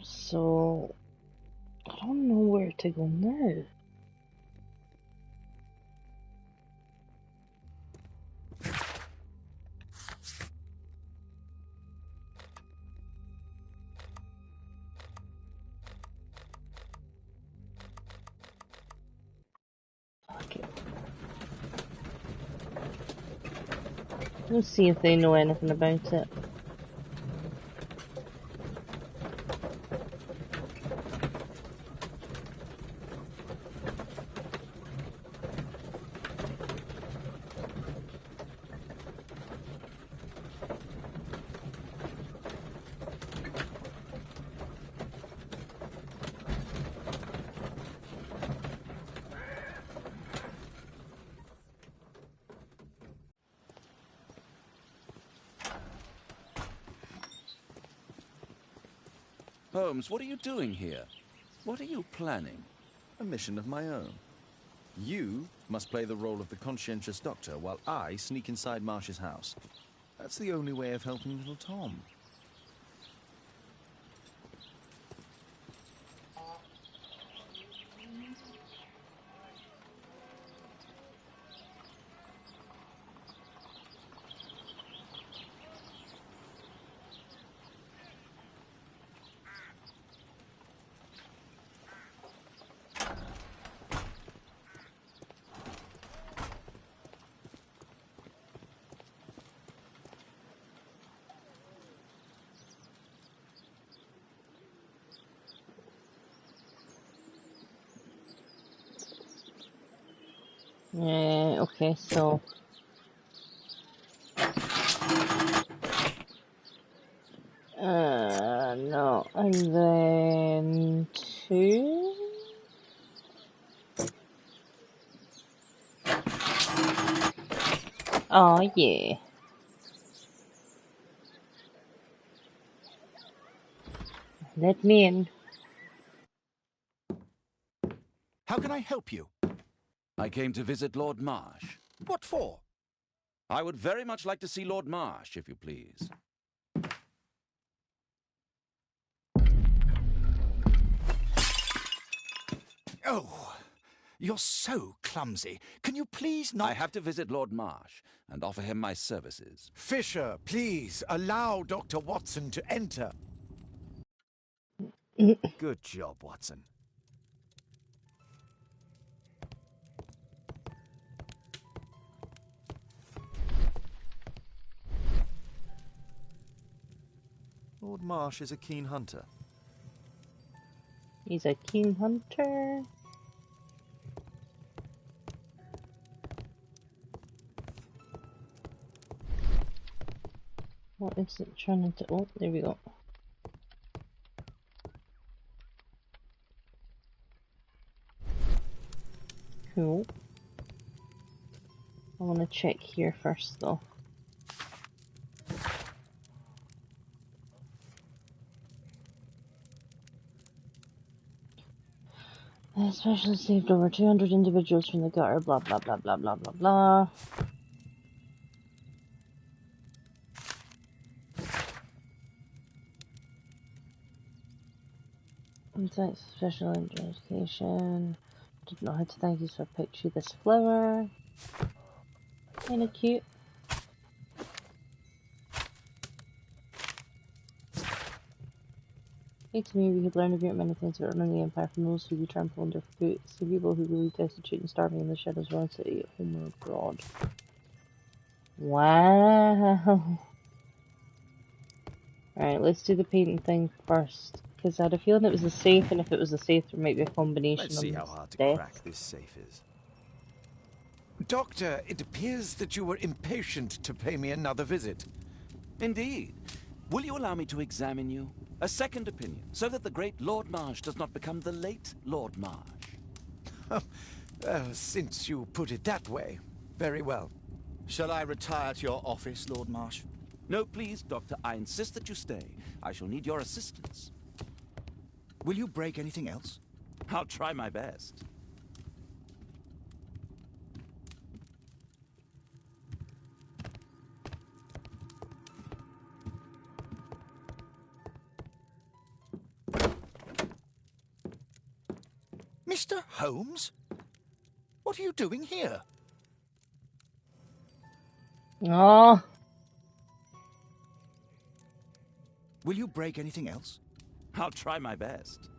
So, I don't know where to go now. Fuck it. Let's see if they know anything about it. Holmes, what are you doing here? What are you planning? A mission of my own. You must play the role of the conscientious doctor while I sneak inside Marsh's house. That's the only way of helping little Tom. Okay, so no, and then 2. Oh yeah. Let me in. How can I help you? I came to visit Lord Marsh. What for? I would very much like to see Lord Marsh, if you please. Oh, you're so clumsy. Can you please not... I have to visit Lord Marsh and offer him my services. Fisher, please allow Dr. Watson to enter. Good job, Watson. Lord Marsh is a keen hunter. He's a keen hunter. What is it trying to... Oh, there we go. Cool. I want to check here first, though. Especially saved over 200 individuals from the gutter, blah blah blah blah blah blah blah. Thanks for special education. Didn't know how to thank you, so I picked you this flower. Kinda cute. Hey, to me, we could learn a great many things about running the Empire from those who we trample underfoot. See people who really destitute and starving in the shadows of our city, at home or abroad. Wow. Alright, let's do the painting thing first. Because I had a feeling it was a safe, and if it was a safe, there might be a combination Let's of see how hard to death. crack this safe is. Doctor, it appears that you were impatient to pay me another visit. Indeed. Will you allow me to examine you? A second opinion, so that the great Lord Marsh does not become the late Lord Marsh. Since you put it that way, very well. Shall I retire to your office, Lord Marsh? No, please, Doctor. I insist that you stay. I shall need your assistance. Will you break anything else? I'll try my best. Mr. Holmes? What are you doing here? Oh. Will you break anything else? I'll try my best.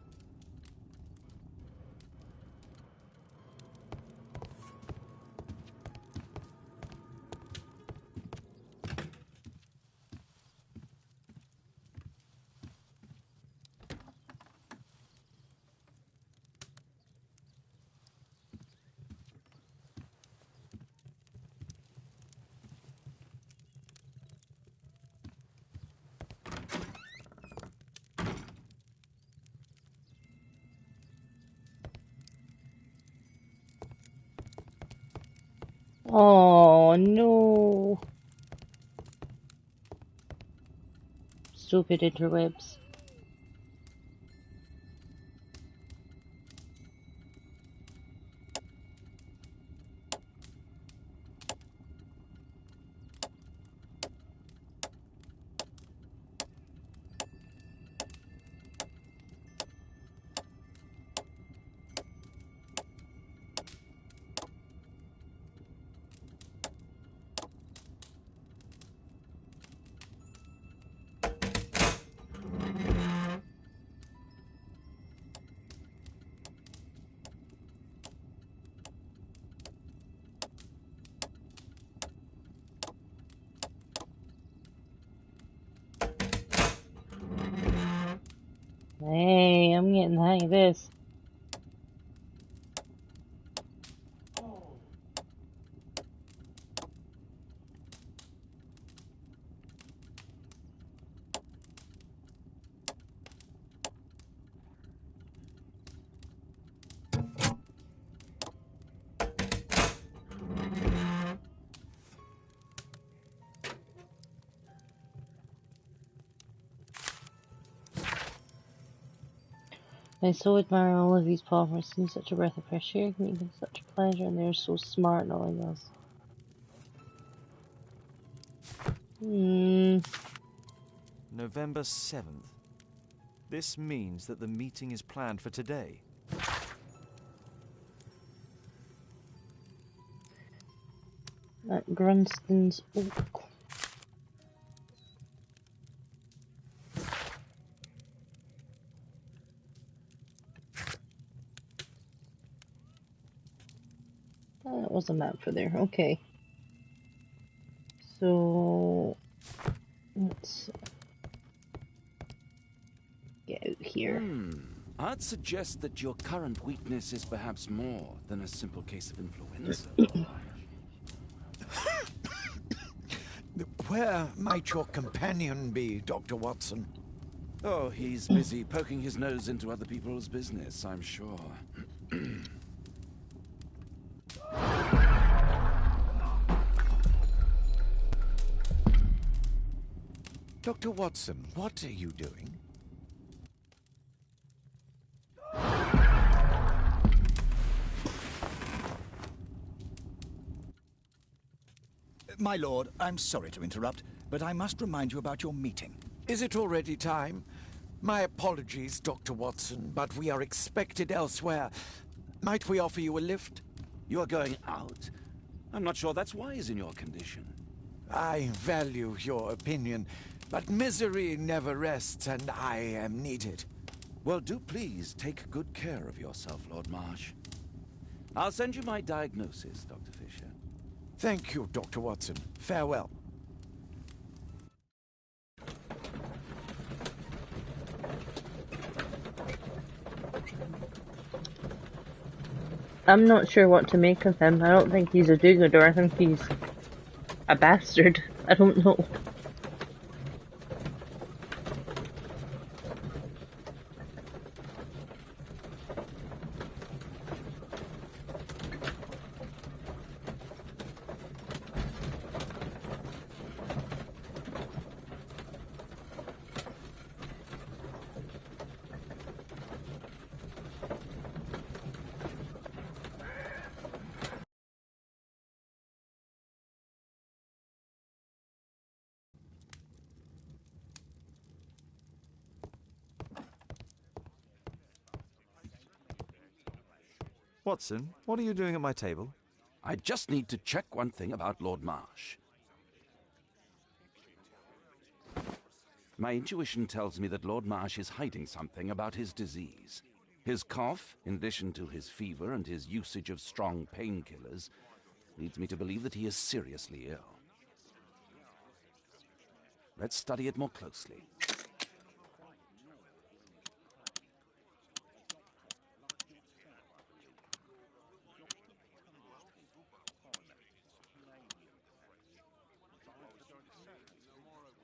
Oh no. Stupid interwebs. Hey, I'm getting the hang of this. I so admire all of these poppers. It seems such a breath of fresh air, can give such a pleasure, and they're so smart and all like us. November 7th. This means that the meeting is planned for today. At Grunston's Oak. That was a map for there. Okay. So let's get out here. I'd suggest that your current weakness is perhaps more than a simple case of influenza. Where might your companion be, Dr. Watson? Oh, he's busy poking his nose into other people's business, I'm sure. Dr. Watson, what are you doing? My lord, I'm sorry to interrupt, but I must remind you about your meeting. Is it already time? My apologies, Dr. Watson, but we are expected elsewhere. Might we offer you a lift? You are going out? I'm not sure that's wise in your condition. I value your opinion, but misery never rests, and I am needed. Well, do please take good care of yourself, Lord Marsh. I'll send you my diagnosis, Dr. Fisher. Thank you, Dr. Watson. Farewell. I'm not sure what to make of him. I don't think he's a do-gooder. I think he's a bastard. I don't know. Watson, what are you doing at my table? I just need to check one thing about Lord Marsh. My intuition tells me that Lord Marsh is hiding something about his disease. His cough, in addition to his fever and his usage of strong painkillers, leads me to believe that he is seriously ill. Let's study it more closely.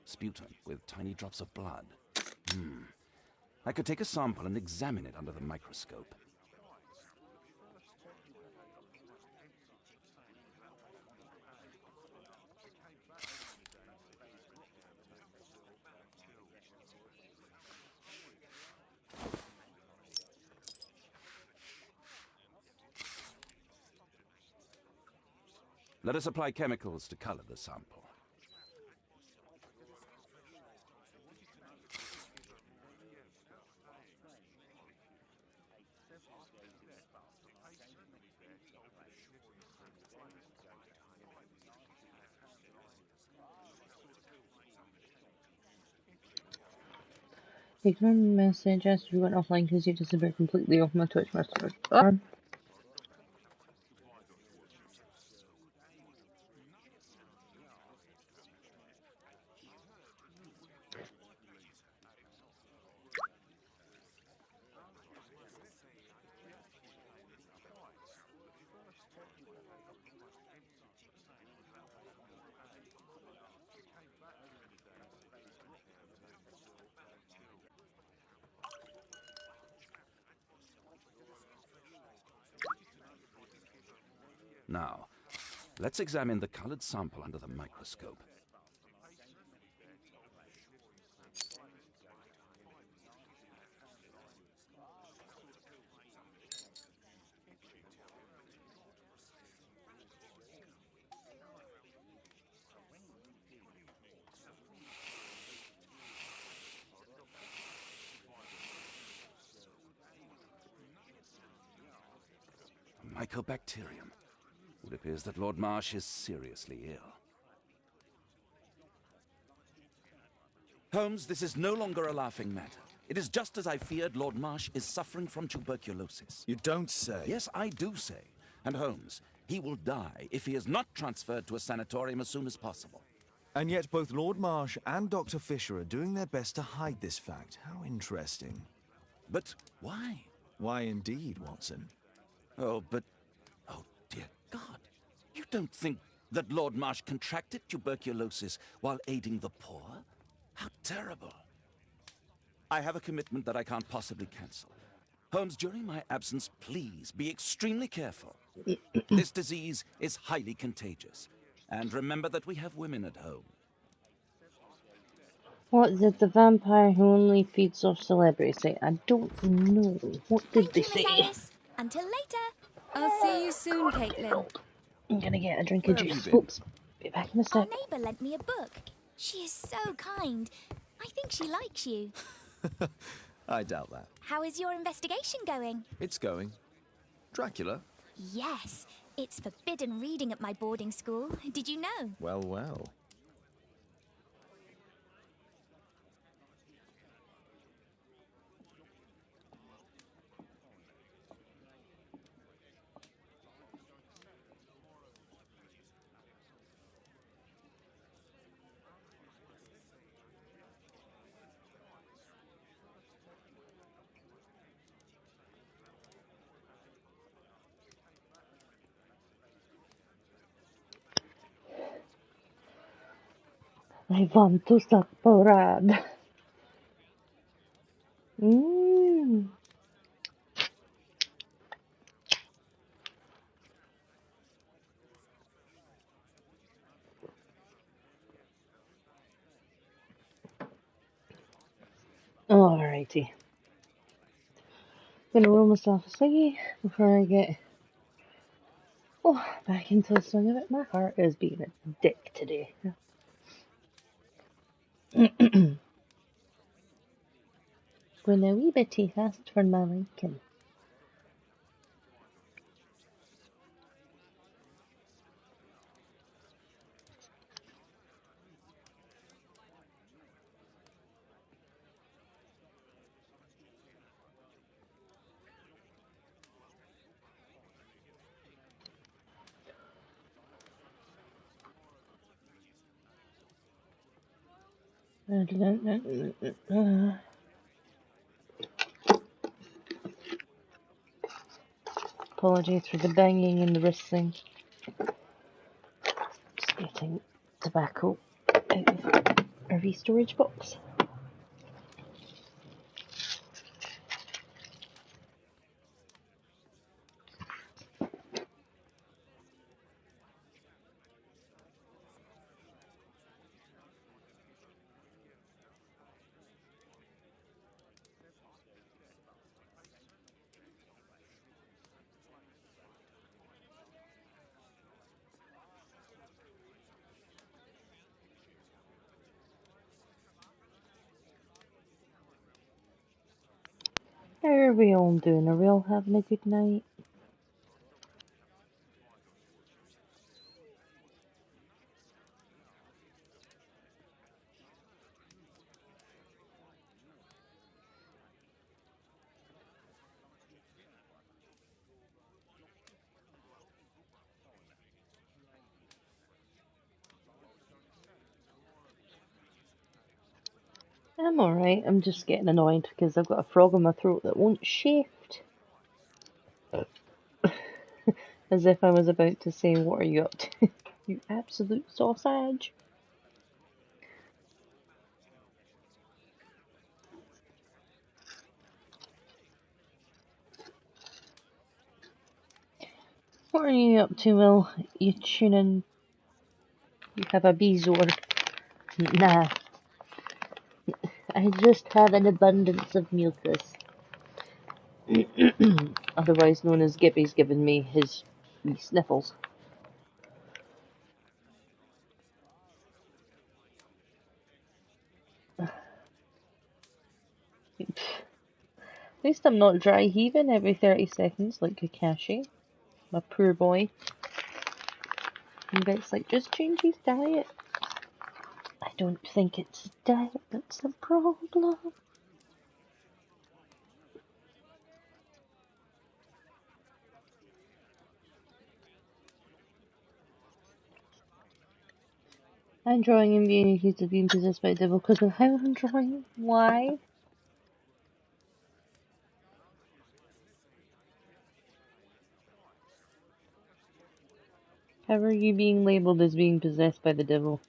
Sputum with tiny drops of blood. I could take a sample and examine it under the microscope. Let us apply chemicals to color the sample. Ignore the message as we went offline because you disappeared completely off my Twitch message. Now, let's examine the colored sample under the microscope. Mycobacterium. It appears that Lord Marsh is seriously ill. Holmes, this is no longer a laughing matter. It is just as I feared. Lord Marsh is suffering from tuberculosis. You don't say. Yes, I do say. And Holmes, he will die if he is not transferred to a sanatorium as soon as possible. And yet both Lord Marsh and Dr. Fisher are doing their best to hide this fact. How interesting. But why? Why indeed, Watson? Oh, dear God. You don't think that Lord Marsh contracted tuberculosis while aiding the poor? How terrible. I have a commitment that I can't possibly cancel. Holmes, during my absence, please be extremely careful. This disease is highly contagious. And remember that we have women at home. What did the vampire who only feeds off celebrities say? I don't know. What did they Thank you, say? Miss Alice. Until later. I'll see you soon, Caitlin. I'm gonna get a drink Where of have you juice. been? Oops. Be back in a Our sec. neighbour lent me a book. She is so kind. I think she likes you. I doubt that. How is your investigation going? It's going. Dracula? Yes, it's forbidden reading at my boarding school. Did you know? Well, well. I want to suck parade. Mmm. Alrighty. Gonna roll myself a ciggy before I get back into the swing of it. My heart is being a dick today. When a wee bit too fast for my liking. Apologies for the banging and the wristling. Just getting tobacco out of a wee storage box. How are we all doing? Are we all having a good night? I'm alright. I'm just getting annoyed because I've got a frog in my throat that won't shift. As if I was about to say, what are you up to? You absolute sausage. What are you up to, Will? You tuning? You have a bezoar? Nah. I just have an abundance of mucus. Otherwise known as Gibby's given me his sniffles. At least I'm not dry heaving every 30 seconds like Kakashi. My poor boy. And Bet's like, just change his diet. I don't think it's diet that's the problem. I'm drawing him being accused of being possessed by a devil because of how I'm drawing. Why? How are you being labelled as being possessed by the devil?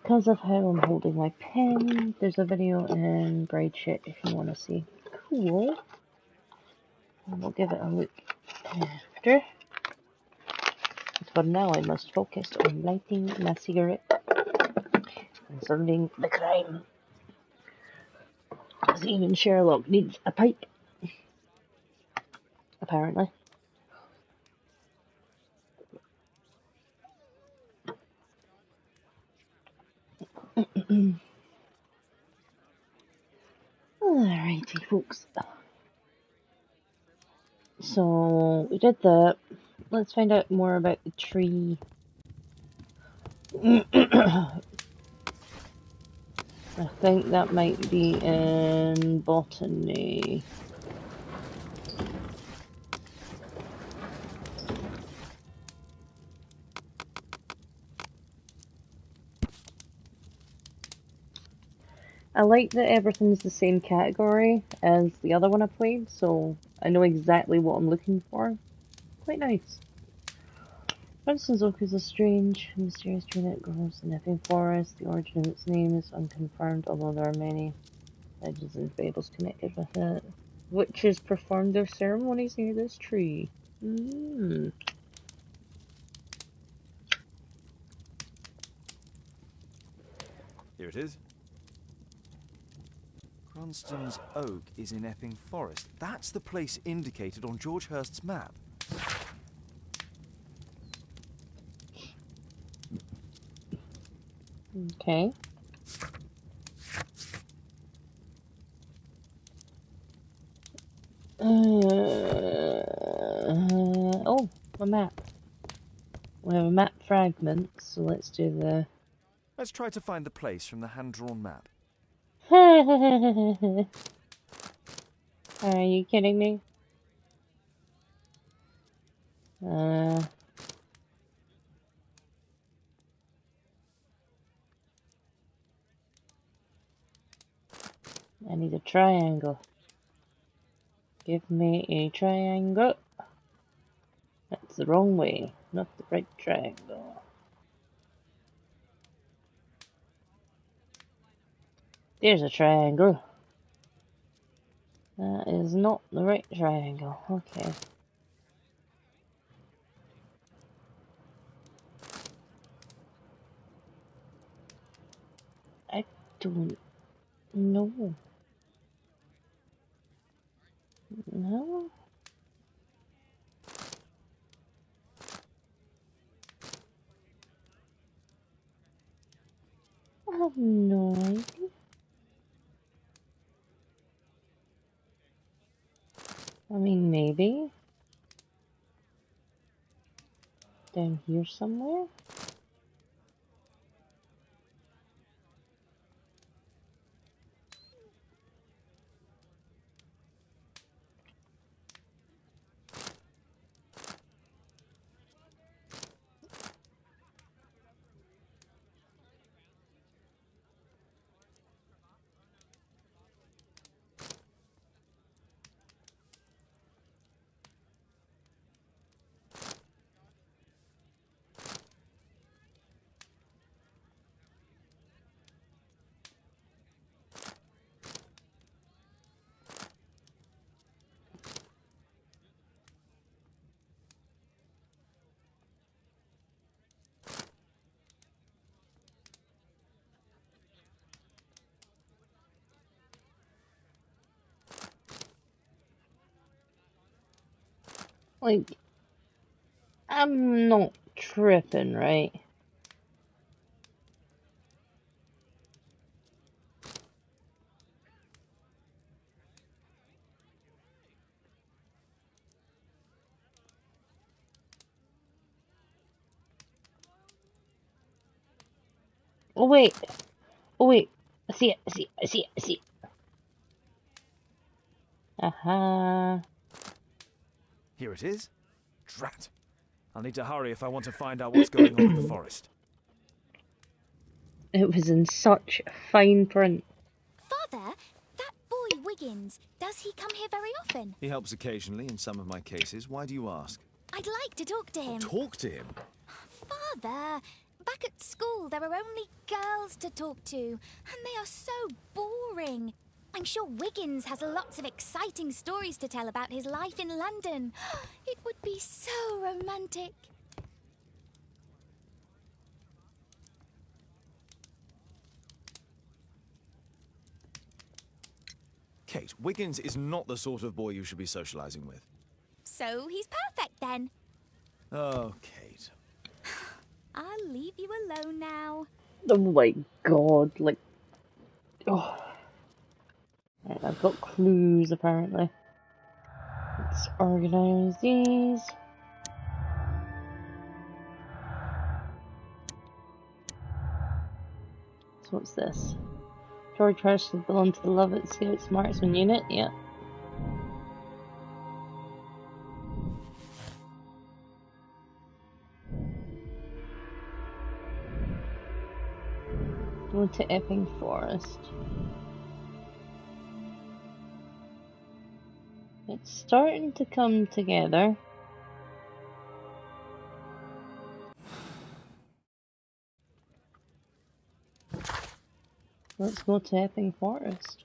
Because of how I'm holding my pen, there's a video in Bride Shit if you want to see. Cool. And we'll give it a look after. For now, I must focus on lighting my cigarette and solving the crime. Because even Sherlock needs a pipe. Apparently. Alrighty, folks. So, we did that. Let's find out more about the tree. I think that might be in botany. I like that everything's the same category as the other one I played, so I know exactly what I'm looking for. Quite nice. For instance, Oak is a strange, mysterious tree that grows in Epping Forest. The origin of its name is unconfirmed, although there are many legends and fables connected with it. Witches performed their ceremonies near this tree. Mm. Here it is. Cranston's Oak is in Epping Forest. That's the place indicated on George Hurst's map. Okay. Oh, a map. We have a map fragment, so let's do the... Let's try to find the place from the hand-drawn map. Are you kidding me? I need a triangle. Give me a triangle. That's the wrong way, not the right triangle. There's a triangle. That is not the right triangle. Okay. I don't know. No. have no idea. I mean, maybe. Down here somewhere? Like, I'm not tripping, right? Oh wait, oh wait, I see it, I see it, I see it, I see it. Aha. Here it is. Drat. I'll need to hurry if I want to find out what's going on in the forest. It was in such fine print. Father, that boy Wiggins, does he come here very often? He helps occasionally in some of my cases. Why do you ask? I'd like to talk to him. Talk to him? Father, back at school there are only girls to talk to, and they are so boring. I'm sure Wiggins has lots of exciting stories to tell about his life in London. It would be so romantic. Kate, Wiggins is not the sort of boy you should be socializing with. So he's perfect then. Oh, Kate. I'll leave you alone now. Oh my god, like... Oh. Right, I've got clues, apparently. Let's organise these. So what's this? George Herschel belonged to the Lovett Scouts Marksman Unit, yeah. Go to Epping Forest. It's starting to come together. Let's go to Epping Forest.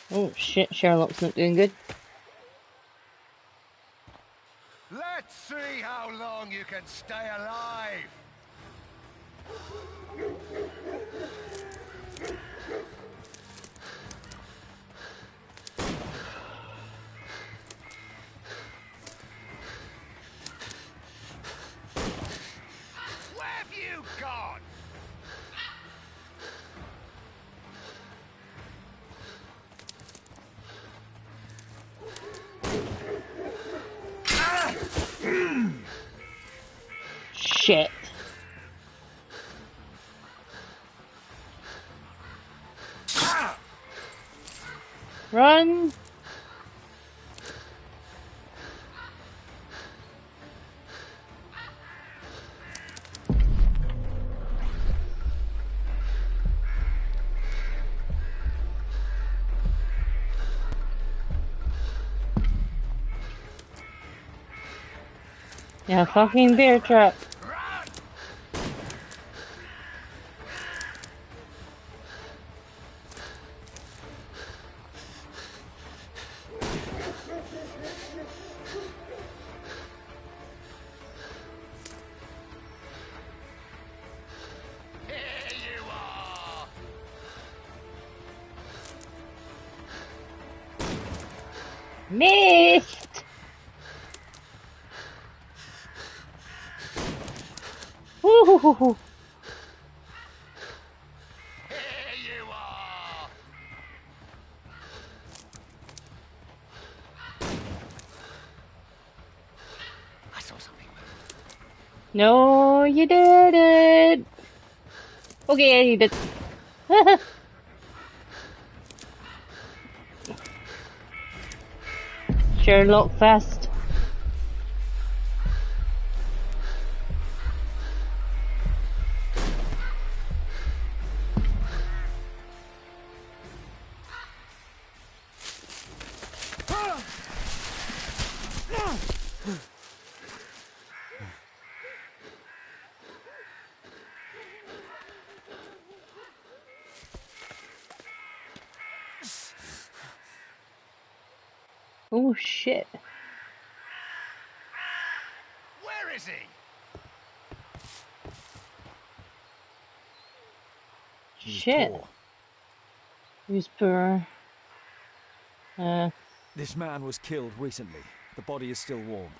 Oh shit, Sherlock's not doing good. Let's see how long you can stay alive. Where have you gone? Shit. Run! Yeah, fucking bear trap. Missed! Woo-hoo-hoo-hoo. I saw something. No, you didn't. Okay, you did. Sherlock fast. Oh shit. Where is he? Shit. Poor. He was poor. This man was killed recently. The body is still warm.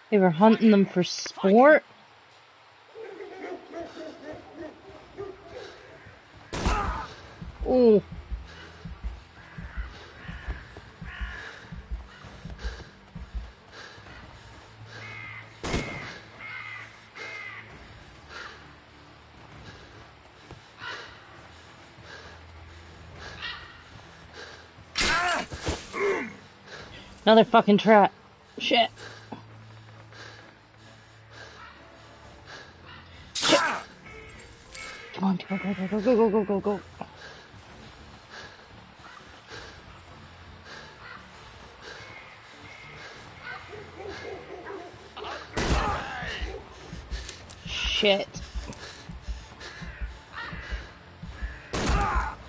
They were hunting them for sport. Oh. Another fucking trap. Shit. Shit. Come on, go, go, go, go, go, go, go, go, go. Shit.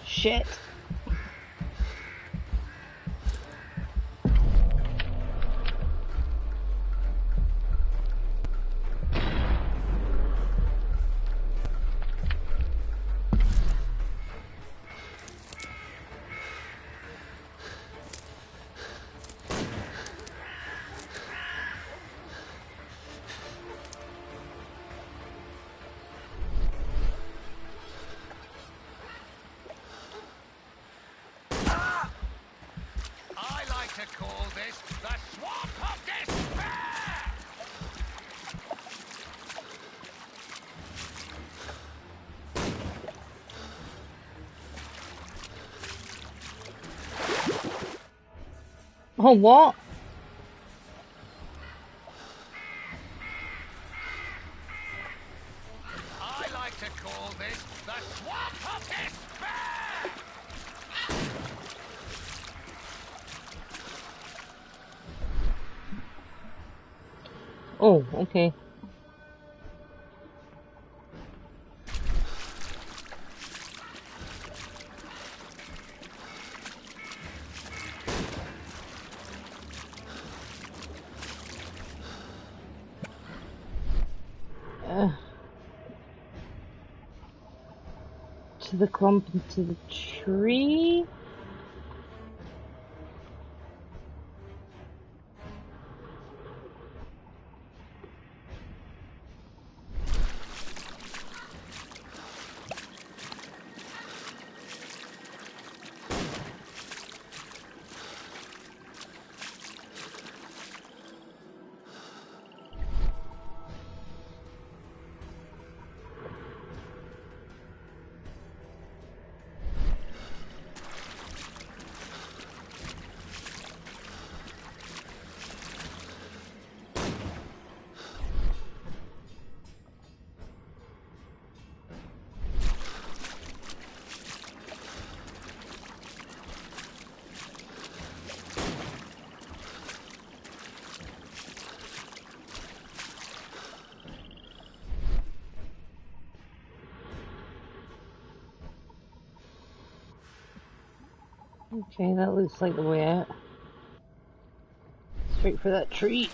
Shit. I like to call this the Swamp of Despair! Oh, what? I like to call this the Swamp of Despair! Oh, okay. To the clump into the tree? Okay, that looks like the way out. Straight for that tree.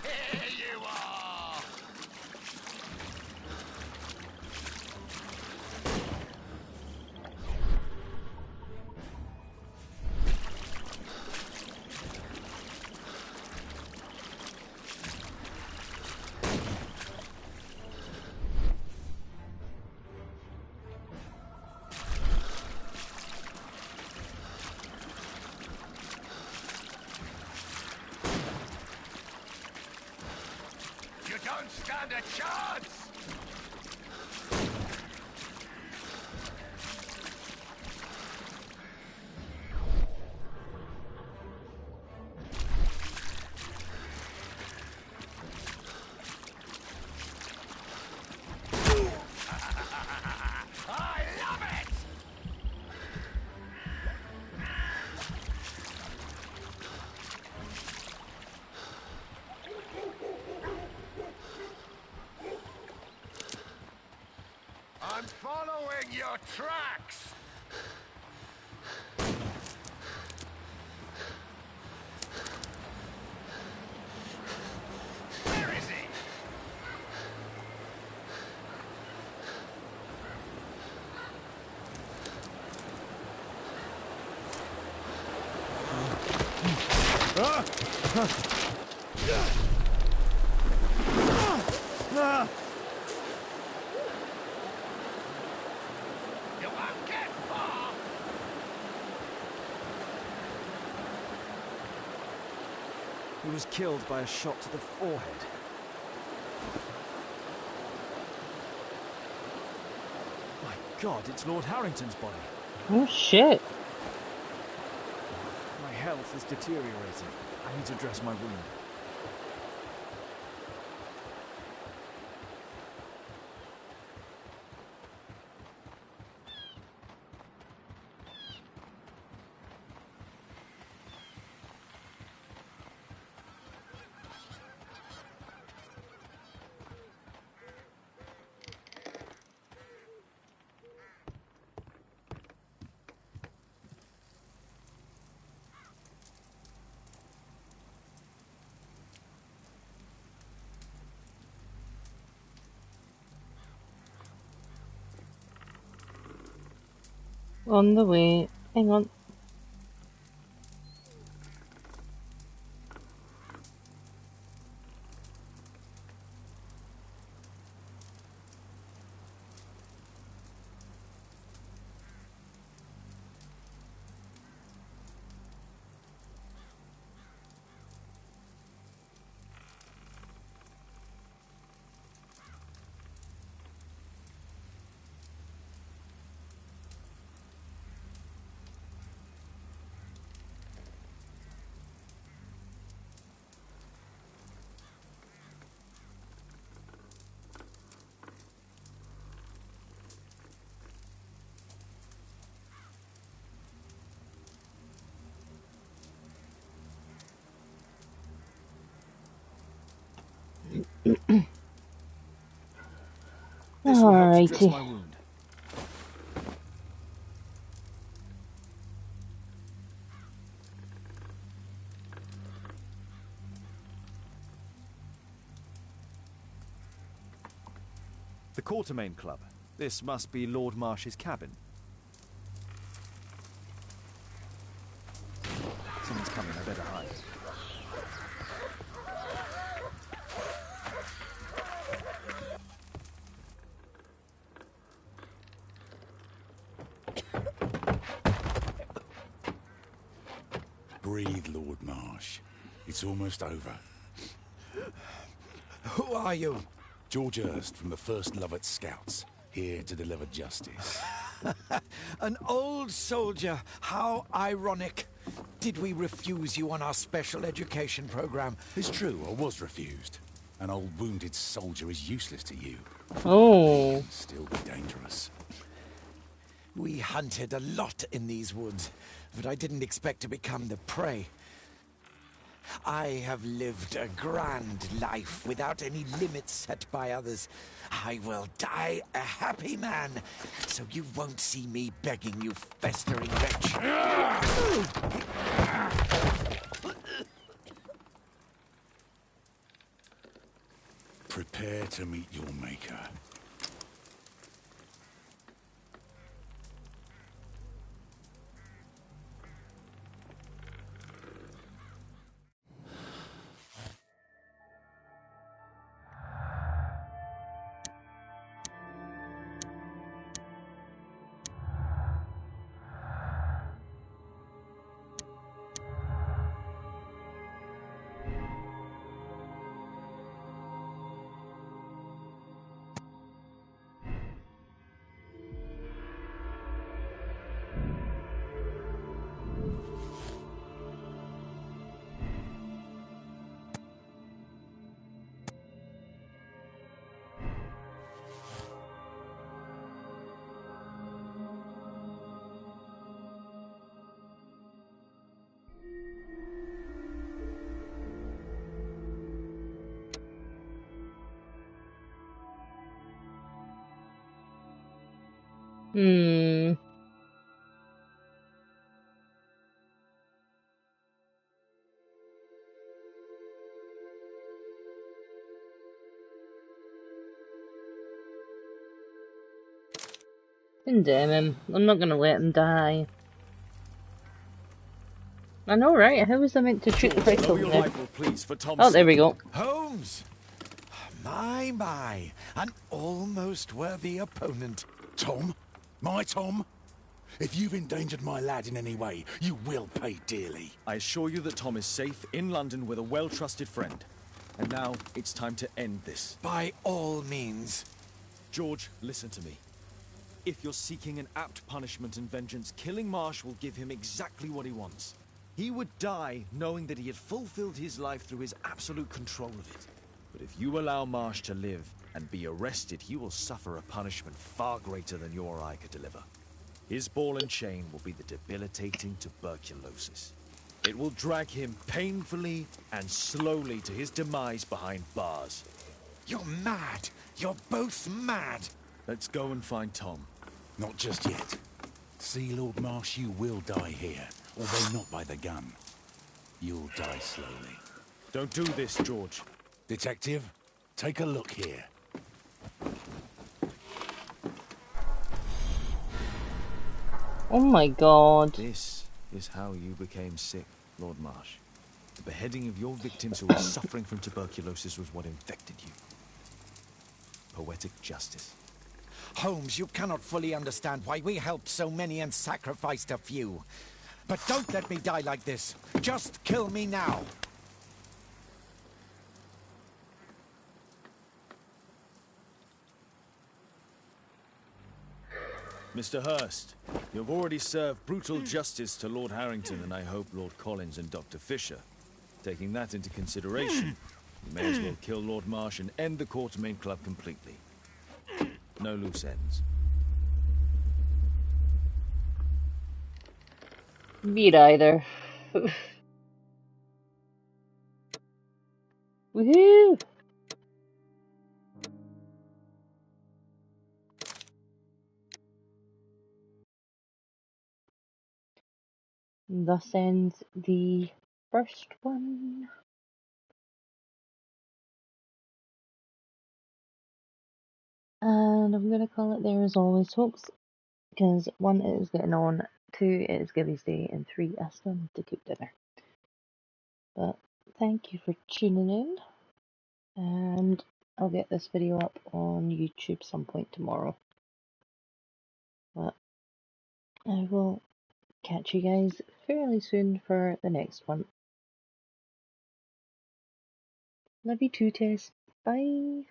You don't stand a chance! I love it! I'm following your tracks! Where is he? You won't get far! He was killed by a shot to the forehead. My God, it's Lord Harrington's body. Oh shit. My health is deteriorating. I need to dress my wound. On the way. Hang on. This will help to dress Alrighty. my wound. The Quartermain Club. This must be Lord Marsh's cabin. Someone's coming, I better hide. Breathe, Lord Marsh. It's almost over. Who are you? George Hurst from the 1st Lovett Scouts, here to deliver justice. An old soldier. How ironic. Did we refuse you on our special education program? It's true, I was refused. An old wounded soldier is useless to you. Oh. He can still be dangerous. We hunted a lot in these woods, but I didn't expect to become the prey. I have lived a grand life without any limits set by others. I will die a happy man, so you won't see me begging you festering wretch. Prepare to meet your maker. Hmm. Condemn him. I'm not gonna let him die. I know, right? How was I meant to shoot the George, price lower over your there? rifle, please, for Tom's Oh, there we sake. go. Holmes! My, an almost worthy opponent. Tom? My Tom? If you've endangered my lad in any way, you will pay dearly. I assure you that Tom is safe in London with a well-trusted friend. And now, it's time to end this. By all means. George, listen to me. If you're seeking an apt punishment and vengeance, killing Marsh will give him exactly what he wants. He would die knowing that he had fulfilled his life through his absolute control of it. But if you allow Marsh to live and be arrested, he will suffer a punishment far greater than you or I could deliver. His ball and chain will be the debilitating tuberculosis. It will drag him painfully and slowly to his demise behind bars. You're mad. You're both mad. Let's go and find Tom. Not just yet. See, Lord Marsh, you will die here, although not by the gun. You'll die slowly. Don't do this, George. Detective, take a look here. Oh my god. This is how you became sick, Lord Marsh. The beheading of your victims who were suffering from tuberculosis was what infected you. Poetic justice. Holmes, you cannot fully understand why we helped so many and sacrificed a few. But don't let me die like this. Just kill me now. Mr. Hurst, you have already served brutal justice to Lord Harrington and I hope Lord Collins and Dr. Fisher. Taking that into consideration, you may as well kill Lord Marsh and end the Quartermain Club completely. No loose ends. Me either. Woohoo! Thus ends the first one. And I'm going to call it there as always, folks, because 1, it is getting on, 2, it is Gilly's Day, and 3, I still need to cook dinner. But thank you for tuning in, and I'll get this video up on YouTube some point tomorrow. But I will catch you guys fairly soon for the next one. Love you too, Tess. Bye.